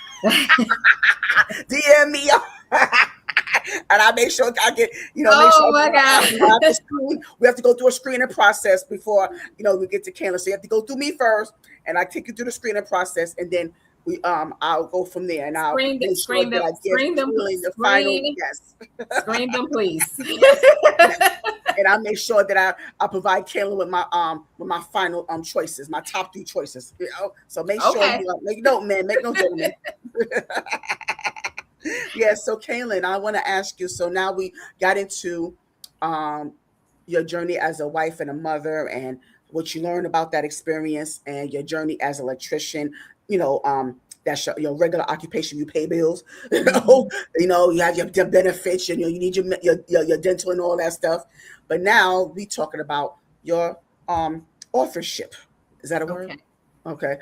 DM me, and I make sure I get make Oh sure my God. we have to go through a screening process before we get to Kaylynn. So you have to go through me first, and I take you through the screening process, and then I'll go from there, and I'll make sure that I give Kaylynn the final yes. Screen them, please. Yes, yes. And I'll make sure that I provide Kaylynn with my final choices, my top 3 choices. So make sure Okay. you make note, man, make note, gentlemen. Yeah, so Kaylynn, I want to ask you. So now we got into your journey as a wife and a mother, and what you learned about that experience, and your journey as an electrician. That's your regular occupation. You pay bills. You have your benefits. You need your dental and all that stuff. But now we talking about your authorship. Is that a word? Okay.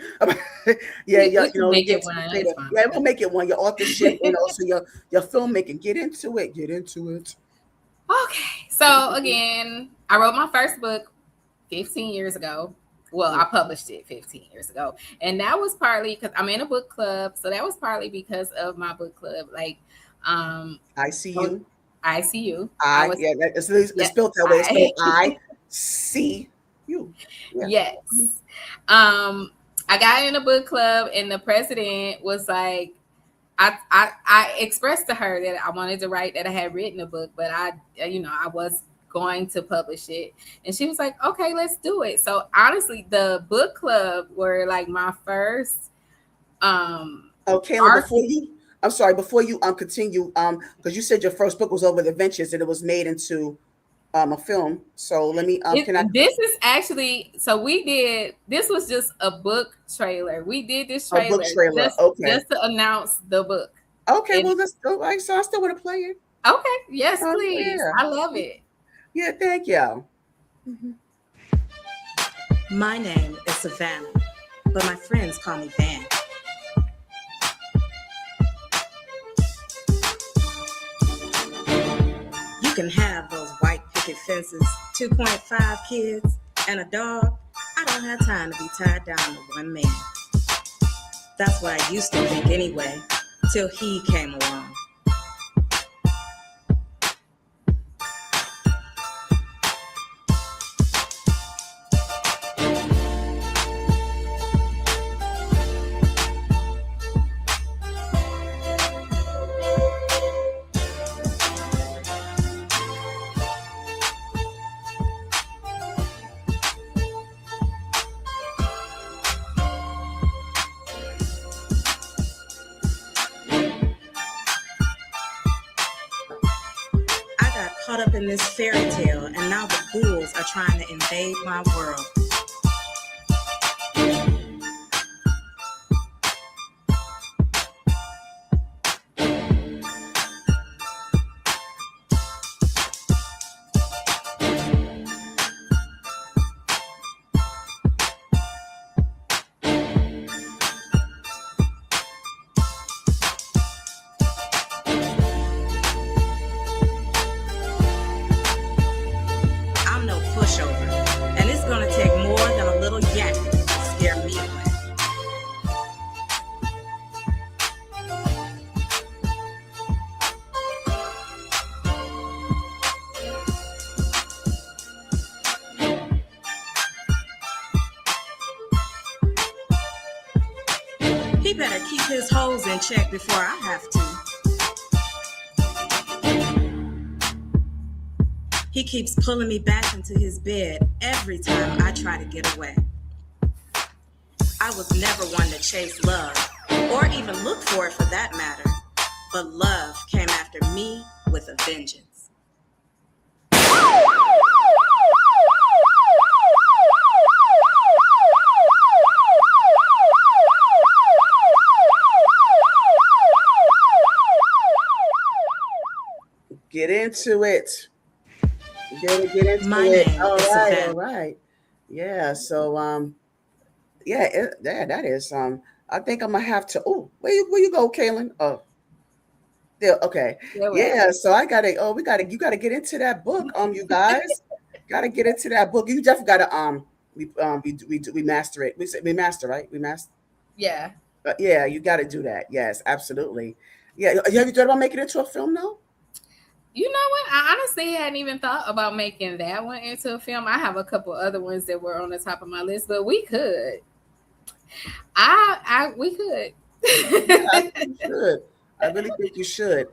Yeah, We can make it one. fine. Yeah, we'll make it one. Your authorship and also your filmmaking. Get into it. Okay. So again, I wrote my first book 15 years ago. Well, I published it 15 years ago. And that was partly because I'm in a book club. So that was partly because of my book club. Like I see you. I see you. It's spelled that way. It's spelled I see you. Yeah. Yes. I got in a book club, and the president was like, I expressed to her that I wanted to write, that I had written a book, but I was going to publish it. And she was like, okay, let's do it. So honestly, the book club were like my first before you continue, because you said your first book was Over the Ventures and it was made into a film. So let me this is actually, so this was just a book trailer. We did this trailer, just to announce the book. Okay, well let's go. So I still want to play it. Okay, yes, please. Yeah. I love it. Yeah, thank you. Mm-hmm. My name is Savannah, but my friends call me Van. You can have those white picket fences, 2.5 kids, and a dog. I don't have time to be tied down to one man. That's what I used to think anyway, till he came along. Caught up in this fairy tale, and now the ghouls are trying to invade my world. He better keep his hoes in check before I have to. He keeps pulling me back into his bed every time I try to get away. I was never one to chase love, or even look for it for that matter. But love came after me with a vengeance. Get into it. get My into it. name All is right, all Savannah. right. Yeah. So yeah, yeah, that is I think I'm gonna have to. Oh, where you go, Kaylin? Oh, yeah. Okay. You're Yeah. welcome. So I gotta. Oh, you gotta get into that book. You guys gotta get into that book. You definitely gotta we master it. We master, right? We master. Yeah. Yeah, you got to do that. Yes, absolutely. Yeah, have you thought about making it into a film now? You know what? I honestly hadn't even thought about making that one into a film. I have a couple other ones that were on the top of my list, but we could. We could. Yeah, I think you should. I really think you should.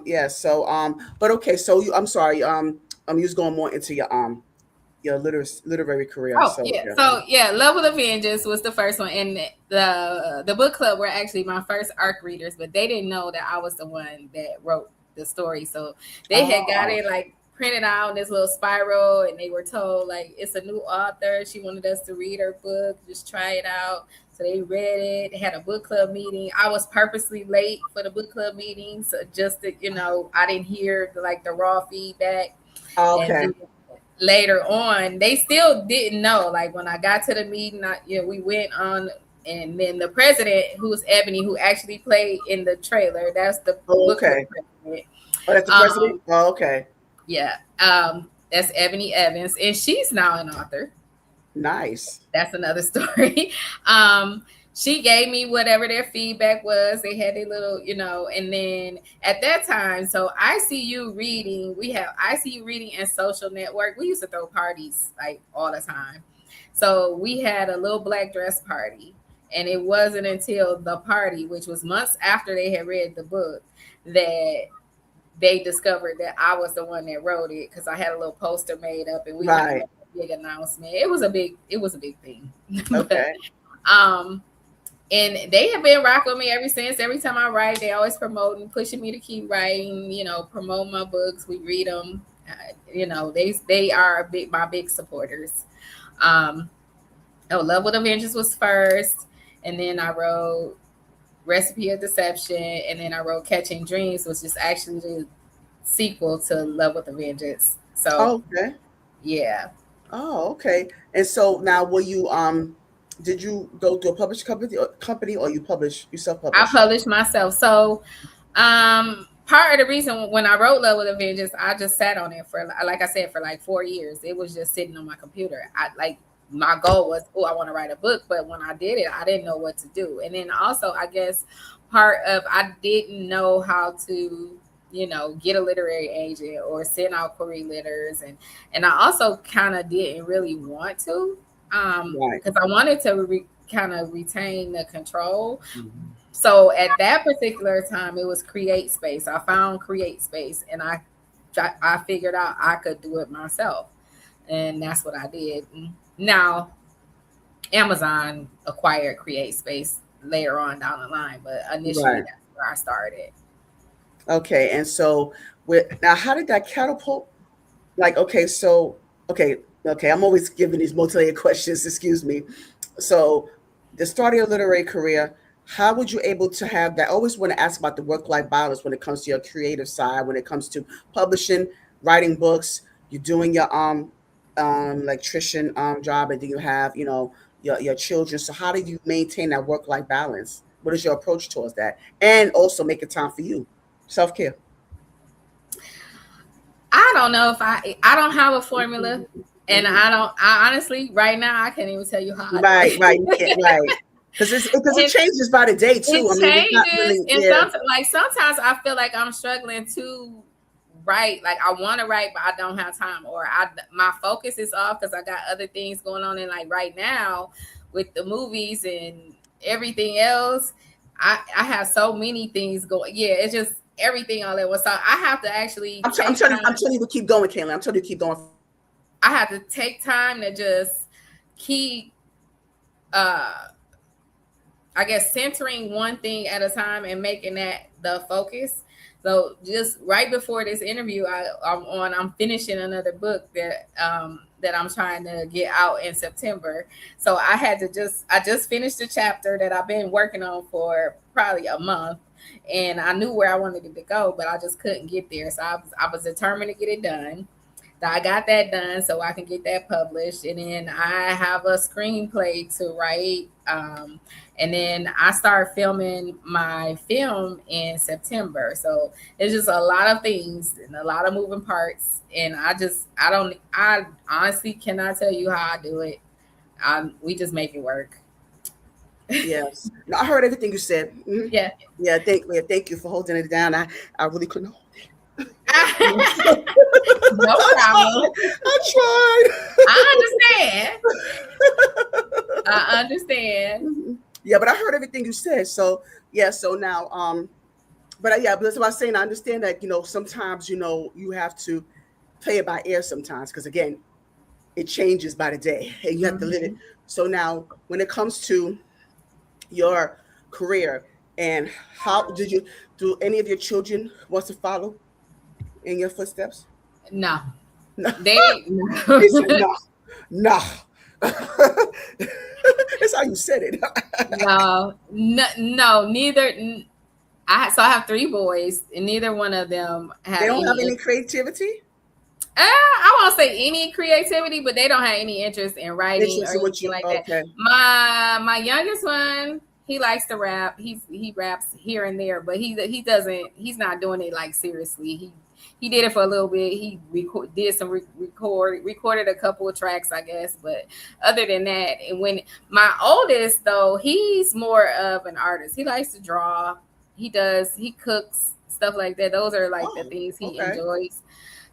Yeah. So, but okay. So I'm sorry. You was going more into your literary career. Oh So yeah, yeah. so yeah, Love with a Vengeance was the first one, and the book club were actually my first ARC readers, but they didn't know that I was the one that wrote the story. So they had got Oh, it like printed out in this little spiral, and they were told like it's a new author. She wanted us to read her book, just try it out. So they read it. They had a book club meeting. I was purposely late for the book club meeting, so just that I didn't hear the raw feedback, and okay. then later on, they still didn't know. Like when I got to the meeting, we went on, and then the president, who was Ebony, who actually played in the trailer, that's the Oh, book club okay. president. Oh, that's the president. Um, Oh, okay. yeah, that's Ebony Evans, and she's now an author. Nice. That's another story. um, she gave me whatever their feedback was. They had their little, and then at that time, so ICU reading, we have ICU reading and social network. We used to throw parties like all the time. So we had a little black dress party. And it wasn't until the party, which was months after they had read the book, that they discovered that I was the one that wrote it, because I had a little poster made up and we had Right. a big announcement. It was a big thing. But Okay. um and they have been rocking with me ever since. Every time I write, they always promoting, pushing me to keep writing, promote my books. We read them. They are my big supporters. Um Love with a Vengeance was first, and then I wrote Recipe of Deception, and then I wrote Catching Dreams, which is actually the sequel to Love with a Vengeance. So Okay. yeah, Oh, okay. And so now, will you did you go to a publishing company, or you self I publish? published myself. So part of the reason when I wrote Love with a Vengeance, I just sat on it for, like I said, for like 4 years. It was just sitting on my computer. My goal was, oh, I want to write a book, but when I did it, I didn't know what to do. And then also, I guess part of, I didn't know how to get a literary agent or send out query letters, and I also kind of didn't really want to, Right. because I wanted to kind of retain the control. Mhm. So at that particular time, it was Create Space. I found Create Space, and I figured out I could do it myself, and that's what I did. Now Amazon acquired Create Space later on down the line, but initially Right. that's where I started. Okay. And so, now, how did that catapult? Like, okay, so okay, okay. I'm always giving these multi-layered questions. Excuse me. So, the start of your literary career, how would you able to have that? I always want to ask about the work-life balance when it comes to your creative side, when it comes to publishing, writing books, you're doing your electrician job, and then you have, your children. So how do you maintain that work-life balance? What is your approach towards that? And also making time for you, self-care. I don't know if I don't have a formula, and I honestly right now I can't even tell you how I do Right, right, you can't, it. right. Because it it, changes by the day too. I it mean, it's not changes, really, and yeah. sometimes I feel like I'm struggling to write. Like I want to write, but I don't have time, or my focus is off because I got other things going on. And like right now, with the movies and everything else, I have so many things going. Yeah, it's just everything all at once. So I have to actually take I'm time. telling you to keep going, Kaylin. I'm telling you to keep going. I have to take time to just keep uh I guess centering one thing at a time and making that the focus. So just right before this interview, I'm finishing another book that I'm trying to get out in September. So I just finished the chapter that I've been working on for probably a month, and I knew where I wanted it to go, but I just couldn't get there. So I was determined to get it done. I got that done so I can get that published. And then I have a screenplay to write. And then I start filming my film in September. So it's just a lot of things and a lot of moving parts. And I honestly cannot tell you how I do it. We just make it work. Yes. No, I heard everything you said. Mhm. Yeah. Yeah, thank you for holding it down. I really couldn't hold it. No problem. I tried. I understand. I understand. Mhm. Yeah, but I heard everything you said. So yeah, so now but yeah, but that's what I was saying. I understand that, sometimes, you have to play it by ear sometimes, because again, it changes by the day and you have to live it. Mhm. So now when it comes to your career, and how did you do any of your children want to follow in your footsteps? No, No. they He said no. No. That's how you said it. no, neither. I have three boys, and neither one of them They have don't have any. any creativity? I won't say any creativity, but they don't have any interest in writing or Interest in what anything you like that. okay. My youngest one, he likes to rap. He raps here and there, but he doesn't. He's not doing it like seriously. He did it for a little bit. He did some recorded a couple of tracks, I guess. But other than that, and when my oldest though, he's more of an artist. He likes to draw. He cooks, stuff like that. Those are like the Oh, things he okay. enjoys.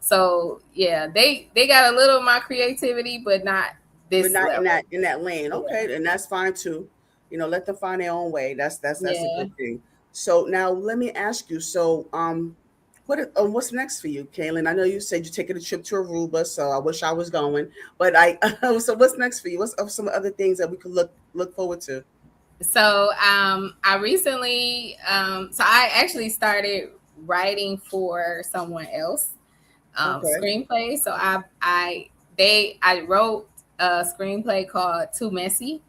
So yeah, they got a little of my creativity, but not But this not level. in that lane. Yeah. Okay, and that's fine too. Let them find their own way. That's a Yeah. good thing. So now let me ask you. So what's next for you, Kaylin? I know you said you're taking a trip to Aruba, so I wish I was going. But so what's next for you? What's some other things that we could look forward to? So I recently so I actually started writing for someone else Okay. screenplay. So I wrote a screenplay called Too Messy,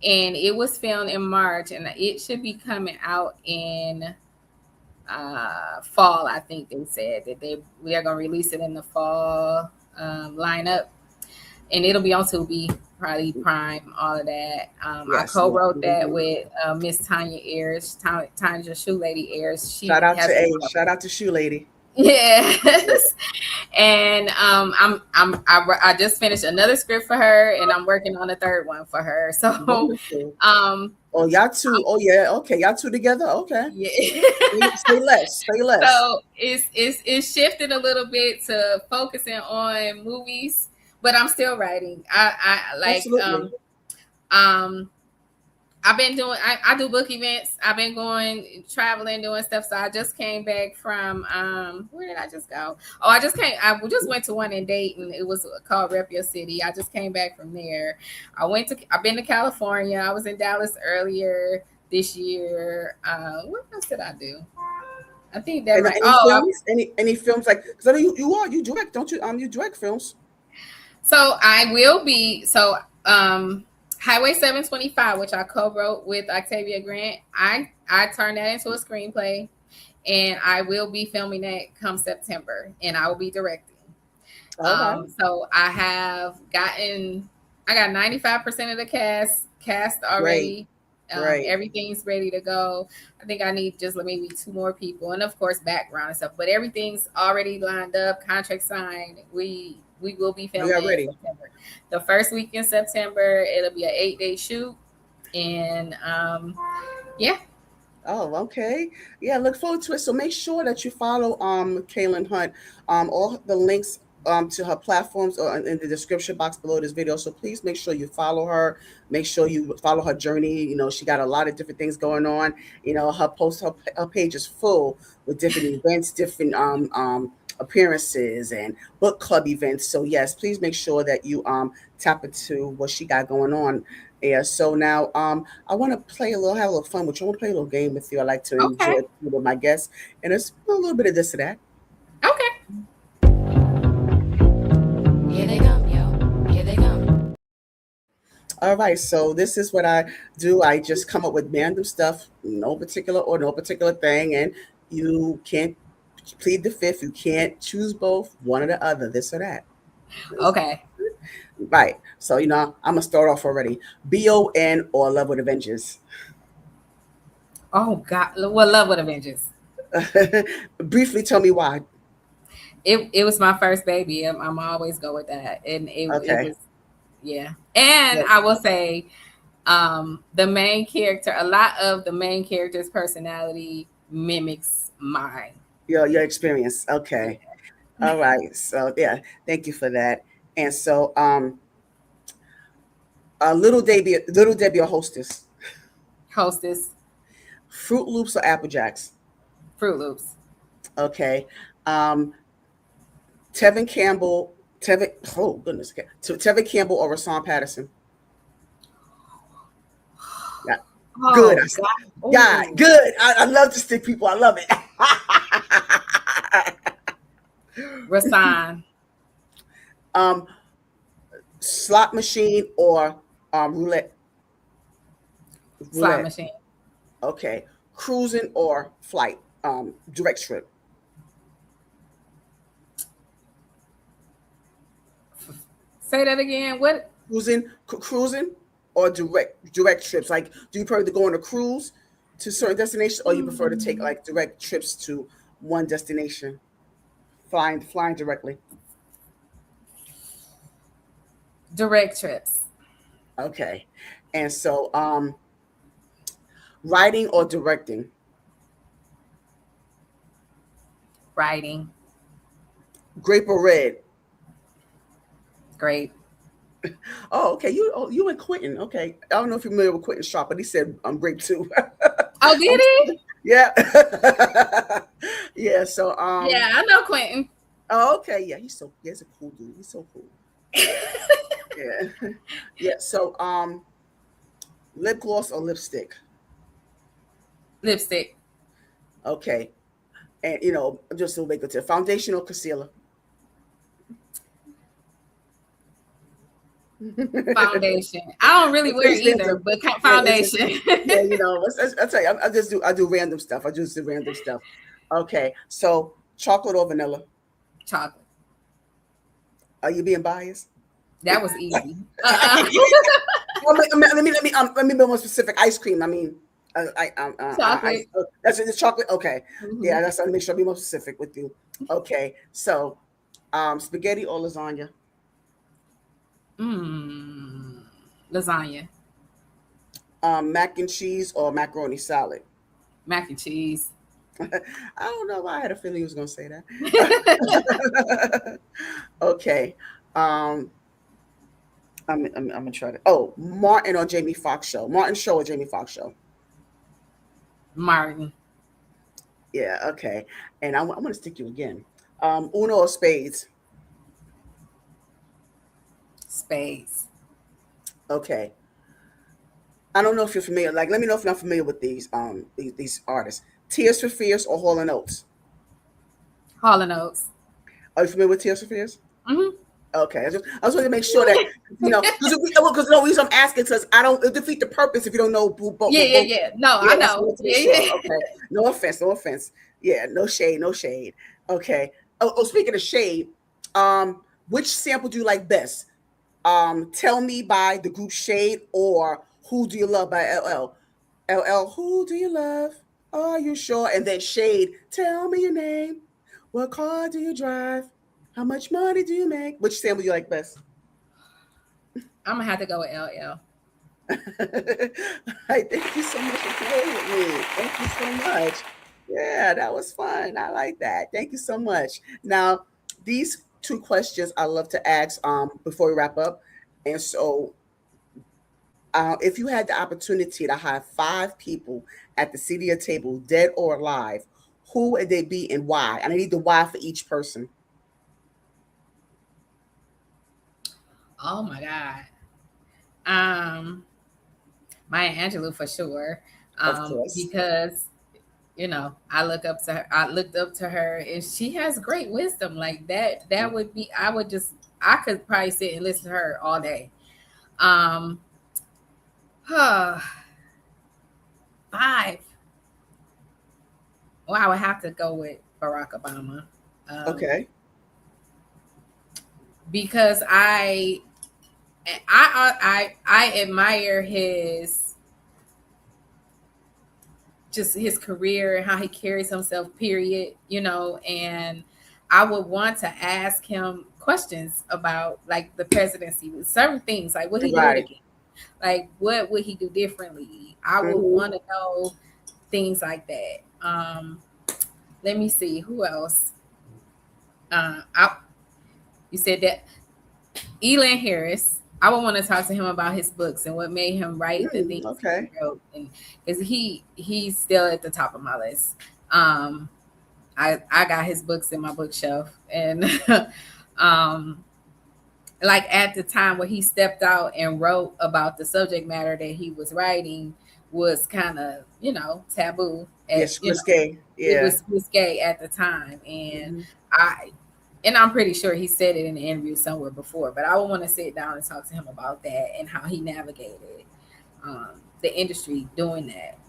and it was filmed in March, and it should be coming out in fall. I think they said that we are gonna release it in the fall lineup, and it'll be on Tubi, probably Prime, all of that. I Yes. Yeah. co-wrote that Mhm. with Miss Tanya Ayers, Tanya Shoe Lady Ayers. She Shout out to has A. Shout out to Shoe Lady. yes, and I just finished another script for her, and I'm working on a third one for her. So Wonderful. um, Oh, y'all two. Oh yeah. Okay, y'all two together. Okay. yeah. Say less. Say less. So it's shifted a little bit to focusing on movies, but I'm still writing. I like Absolutely. um I've been doing I do book events. I've been going traveling, doing stuff. So I just came back from where did I just go? Oh, I just went to one in Dayton. It was called Rep Your City. I just came back from there. I've been to California. I was in Dallas earlier this year. What else did I do? I think that And right. any Oh, films? Any films like? Because I know you direct, don't you? You direct films. so I will be Highway 725, which I co-wrote with Octavia Grant. I turned that into a screenplay, and I will be filming that come September, and I will be directing. All right. So I got 95% of the cast Great. already. Great. Everything's ready to go. I think I need just maybe two more people, and of course background and stuff. But everything's already lined up, contract signed. We will be We are filming in ready. September. The first week in September, it'll be an 8-day shoot, and yeah. Oh, okay. Yeah, look forward to it. So make sure that you follow Kaylnn Hunt. All the links to her platforms are in the description box below this video. So please make sure you follow her. Make sure you follow her journey. She got a lot of different things going on. Her page is full with different events, different appearances and book club events. So yes, please make sure that you tap into what she got going on. Yeah, so now I want to have a little fun with you. I want to play a little game with you. I like to Okay. enjoy it with my guests, and it's a little bit of this and that. Okay. Here they come, yo. Here they come. All right, so this is what I do. I just come up with random stuff, no particular thing, and you can't Plead the fifth. You can't choose both, one or the other, this or that. Okay. Right. So, I'm going to start off already. BON or Love with a Vengeance? Oh God, well, Love with a Vengeance. Briefly tell me why. It was my first baby. I'm always go with that, and it Okay. was, yeah. And Yeah. I will say, the main character, a lot of the main character's personality mimics mine. Your experience. Okay. All right. So, yeah, thank you for that. And so, Little Debbie or Hostess? Hostess. Fruit Loops or Apple Jacks? Fruit Loops. Okay. Um, Tevin Campbell, Tevin, oh goodness, Tevin Campbell or Rashawn Patterson? Yeah, good. Oh God. Yeah, Oh, good. I love to stick people. I love it. Rasan. um, Slot machine or roulette? Slot Roulette. machine. Okay. Cruising or flight? Direct trip. Say that again. What? Cruising or direct trips. Like, do you prefer to go on a cruise to certain destinations, or you prefer to take like direct trips to one destination, flying directly? Direct trips. Okay. And so, writing or directing? Writing. Grape or red? Great. Oh, okay. You and Quentin. Okay. I don't know if you're familiar with Quentin Sharp, but he said I'm grape too. Oh, did he? Yeah. Yeah. So, Yeah, I know Quentin. oh, okay. Yeah, he's a cool dude. He's so cool. Yeah. Yeah. So, lip gloss or lipstick? Lipstick. Okay. And just to make it to foundation or concealer? Foundation. I don't really wear It's either, random. but Yeah, it's foundation. yeah, I tell you, I do random stuff. I just do random stuff. Okay, so chocolate or vanilla? Chocolate. Are you being biased? That was easy. Let me be more specific. Ice cream. I mean, Chocolate. that's it. It's chocolate. Okay, Mhm. yeah, that's. I make sure I be more specific with you. Okay, so, spaghetti or lasagna? Mm. Lasagna. Mac and cheese or macaroni salad? Mac and cheese. I don't know why I had a feeling he was going to say that. Okay. Um, I'm gonna try to. Oh, Martin or Jamie Foxx show? Martin show or Jamie Foxx show? Martin. Yeah. Okay. And I'm gonna stick you again. Uno or spades? Spades. Okay. I don't know if you're familiar. Like, let me know if you're not familiar with these artists. Tears for Fears or Hall and Oates? Hall and Oates. Are you familiar with Tears for Fears? Hmm. Okay, I just want to make sure that because the reason I'm asking because I don't it defeat the purpose if you don't know who both. Yeah. No, Yeah, I that's know. what to make Yeah. sure. Okay, no offense, no offense. Yeah, no shade, no shade. Okay. Speaking of shade, which sample do you like best? Tell Me by the group Shade or Who Do You Love by LL? LL, who do you love? Are you sure? And then Shade, tell me your name. What car do you drive? How much money do you make? Which sample do you like best? I'm gonna have to go with LL. Hey, thank you so much for playing with me. Thank you so much. Yeah, that was fun. I like that. Thank you so much. Now, these two questions I love to ask before we wrap up. And so, if you had the opportunity to have 5 people at the CDA table, dead or alive, who would they be and why? And I need the why for each person. Oh my God. Maya Angelou for sure. Of course. Because I looked up to her, and she has great wisdom like that. That would be. I could probably sit and listen to her all day. Um, 5. Well, I would have to go with Barack Obama. Okay. Because I admire his career and how he carries himself, period, and I would want to ask him questions about like the presidency, certain things, like would he do it Right. again? Like what would he do differently? I would Mm-hmm. want to know things like that. Let me see who else. You said that Elon Harris. I would want to talk to him about his books and what made him write the things Okay. he wrote, and because he's still at the top of my list. I got his books in my bookshelf, and like at the time where he stepped out and wrote about the subject matter that he was writing was kind of taboo. Yes, risque. It Yeah. was risque at the time, and Mm-hmm. I'm pretty sure he said it in the interview somewhere before, but I would want to sit down and talk to him about that and how he navigated the industry doing that.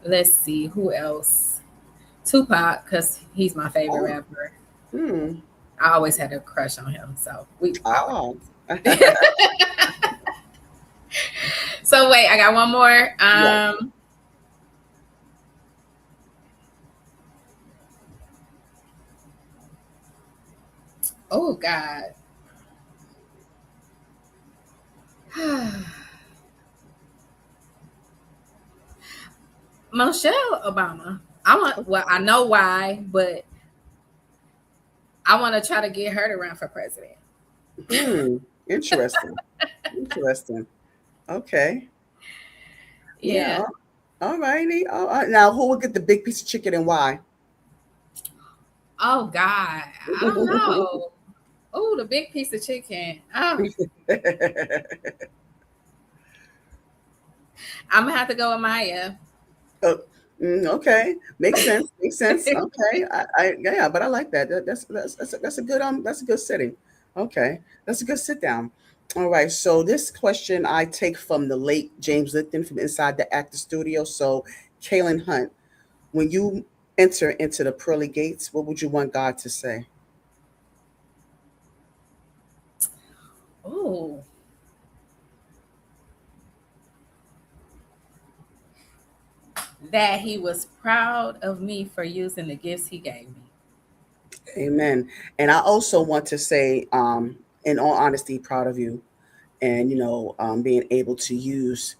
Let's see who else. Tupac, because he's my favorite rapper. Hmm. I always had a crush on him, so we. Oh. So wait, I got one more. Yeah. Oh God. Michelle Obama. I know why, but I want to try to get her to run for president. Interesting. Interesting. Okay. Yeah. All righty. Now, who will get the big piece of chicken and why? Oh God. I don't know. Oh, the big piece of chicken. Oh, I'm gonna have to go with Maya. Okay, makes sense. Makes sense. Okay, yeah, but I like that. That's a good that's a good sitting. Okay, that's a good sit down. All right. So this question I take from the late James Lipton from inside the actor studio. So, Kaylnn Hunt, when you enter into the pearly gates, what would you want God to say? Oh, that he was proud of me for using the gifts he gave me. Amen. And I also want to say, in all honesty, proud of you, and being able to use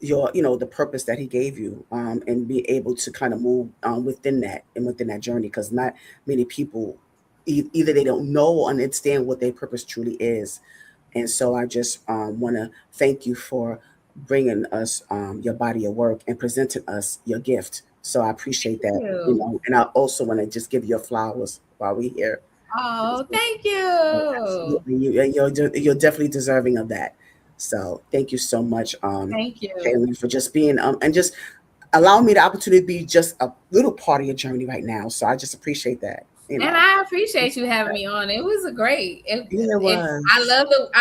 your the purpose that he gave you, and be able to kind of move within that and within that journey, because not many people either they don't know or understand what their purpose truly is. And so I just want to thank you for bringing us your body of work and presenting us your gift. So I appreciate that, Ew. and I also want to just give you your flowers while we're here. Oh, thank Oh, you. absolutely. You're definitely deserving of that. So thank you so much, Thank you. Kaylynn, for just being and just allowing me the opportunity to be just a little part of your journey right now. So I just appreciate that. And I appreciate you having me on. It was a great. Yeah, it And was. I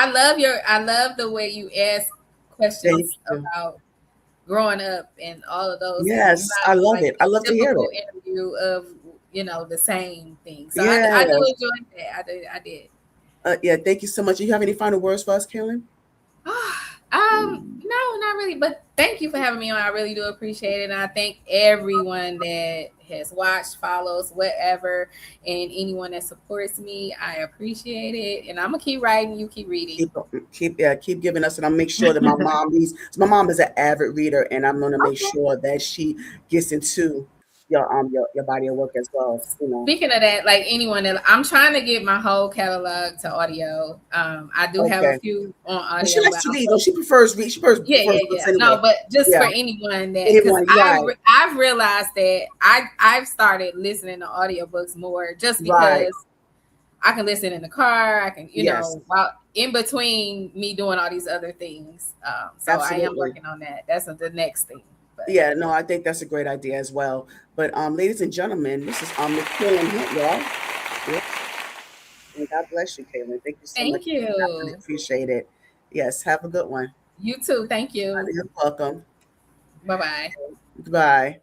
love the way you ask Thank questions you. about growing up and all of those things. You're Yes, I not love like it. I the love to hear typical it. interview of the same thing. So I do Yes. enjoy that. I did. Yeah. Thank you so much. You have any final words for us, Kaylynn? No, not really. But thank you for having me on. I really do appreciate it. And I thank everyone that has watched, follows, whatever, and anyone that supports me. I appreciate it. And I'm gonna keep writing, you keep reading. Keep giving us, and I'll make sure that my mom reads. So my mom is an avid reader, and I'm gonna make Okay. sure that she gets into your body of work as well. Speaking of that, like anyone that I'm trying to get my whole catalog to audio. I do have a Okay. few on But she audio, likes but to read. Though she prefers read. She prefers books yeah. No, anyway. but just for Yeah. anyone that, because Anyone, right? I've realized that I've started listening to audiobooks more just Right. because I can listen in the car. I can, Yes. while in between me doing all these other things. So I am Absolutely. working on that. That's the next thing. But Yeah. No, I think that's a great idea as well. But ladies and gentlemen, this is Miss Kaylynn Hunt, y'all. Yeah. And God bless you, Kaylynn. Thank you so much. thank I really you. appreciate it. Yes. Have a good one. You too. Thank you. You're welcome. Bye bye. Goodbye.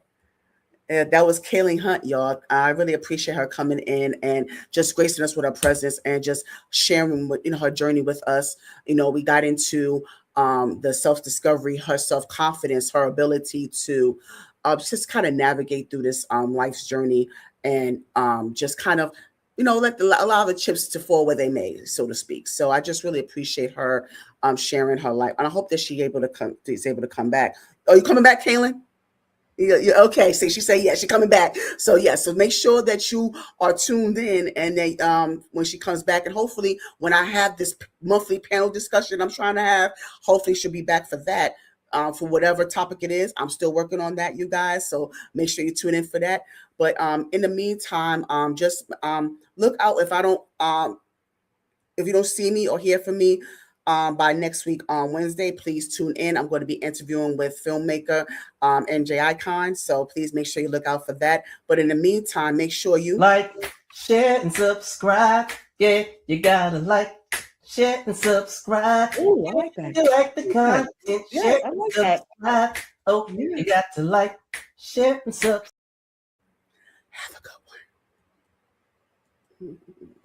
That was Kaylnn Hunt, y'all. I really appreciate her coming in and just gracing us with her presence and just sharing with, her journey with us. We got into the self-discovery, her self-confidence, her ability to just kind of navigate through this life's journey and just kind of allow the chips to fall where they may, so to speak. So I just really appreciate her sharing her life, and I hope that she's able to come back. Are you coming back, Kaylynn? Yeah, okay. So she said, yeah, she's coming back. So yeah, so make sure that you are tuned in, and they when she comes back, and hopefully when I have this monthly panel discussion I'm trying to have, hopefully she'll be back for that. For whatever topic it is, I'm still working on that, you guys. So make sure you tune in for that. But in the meantime, just look out if you don't see me or hear from me by next week on Wednesday, please tune in. I'm going to be interviewing with filmmaker NJ Icon. So please make sure you look out for that. But in the meantime, make sure you like, share, and subscribe. Yeah, you gotta like, share, and subscribe. Ooh, I like that. You like the content, Yeah, share, I and like that. subscribe. Oh, Yeah. you got to like, share, and subscribe. Have a good one.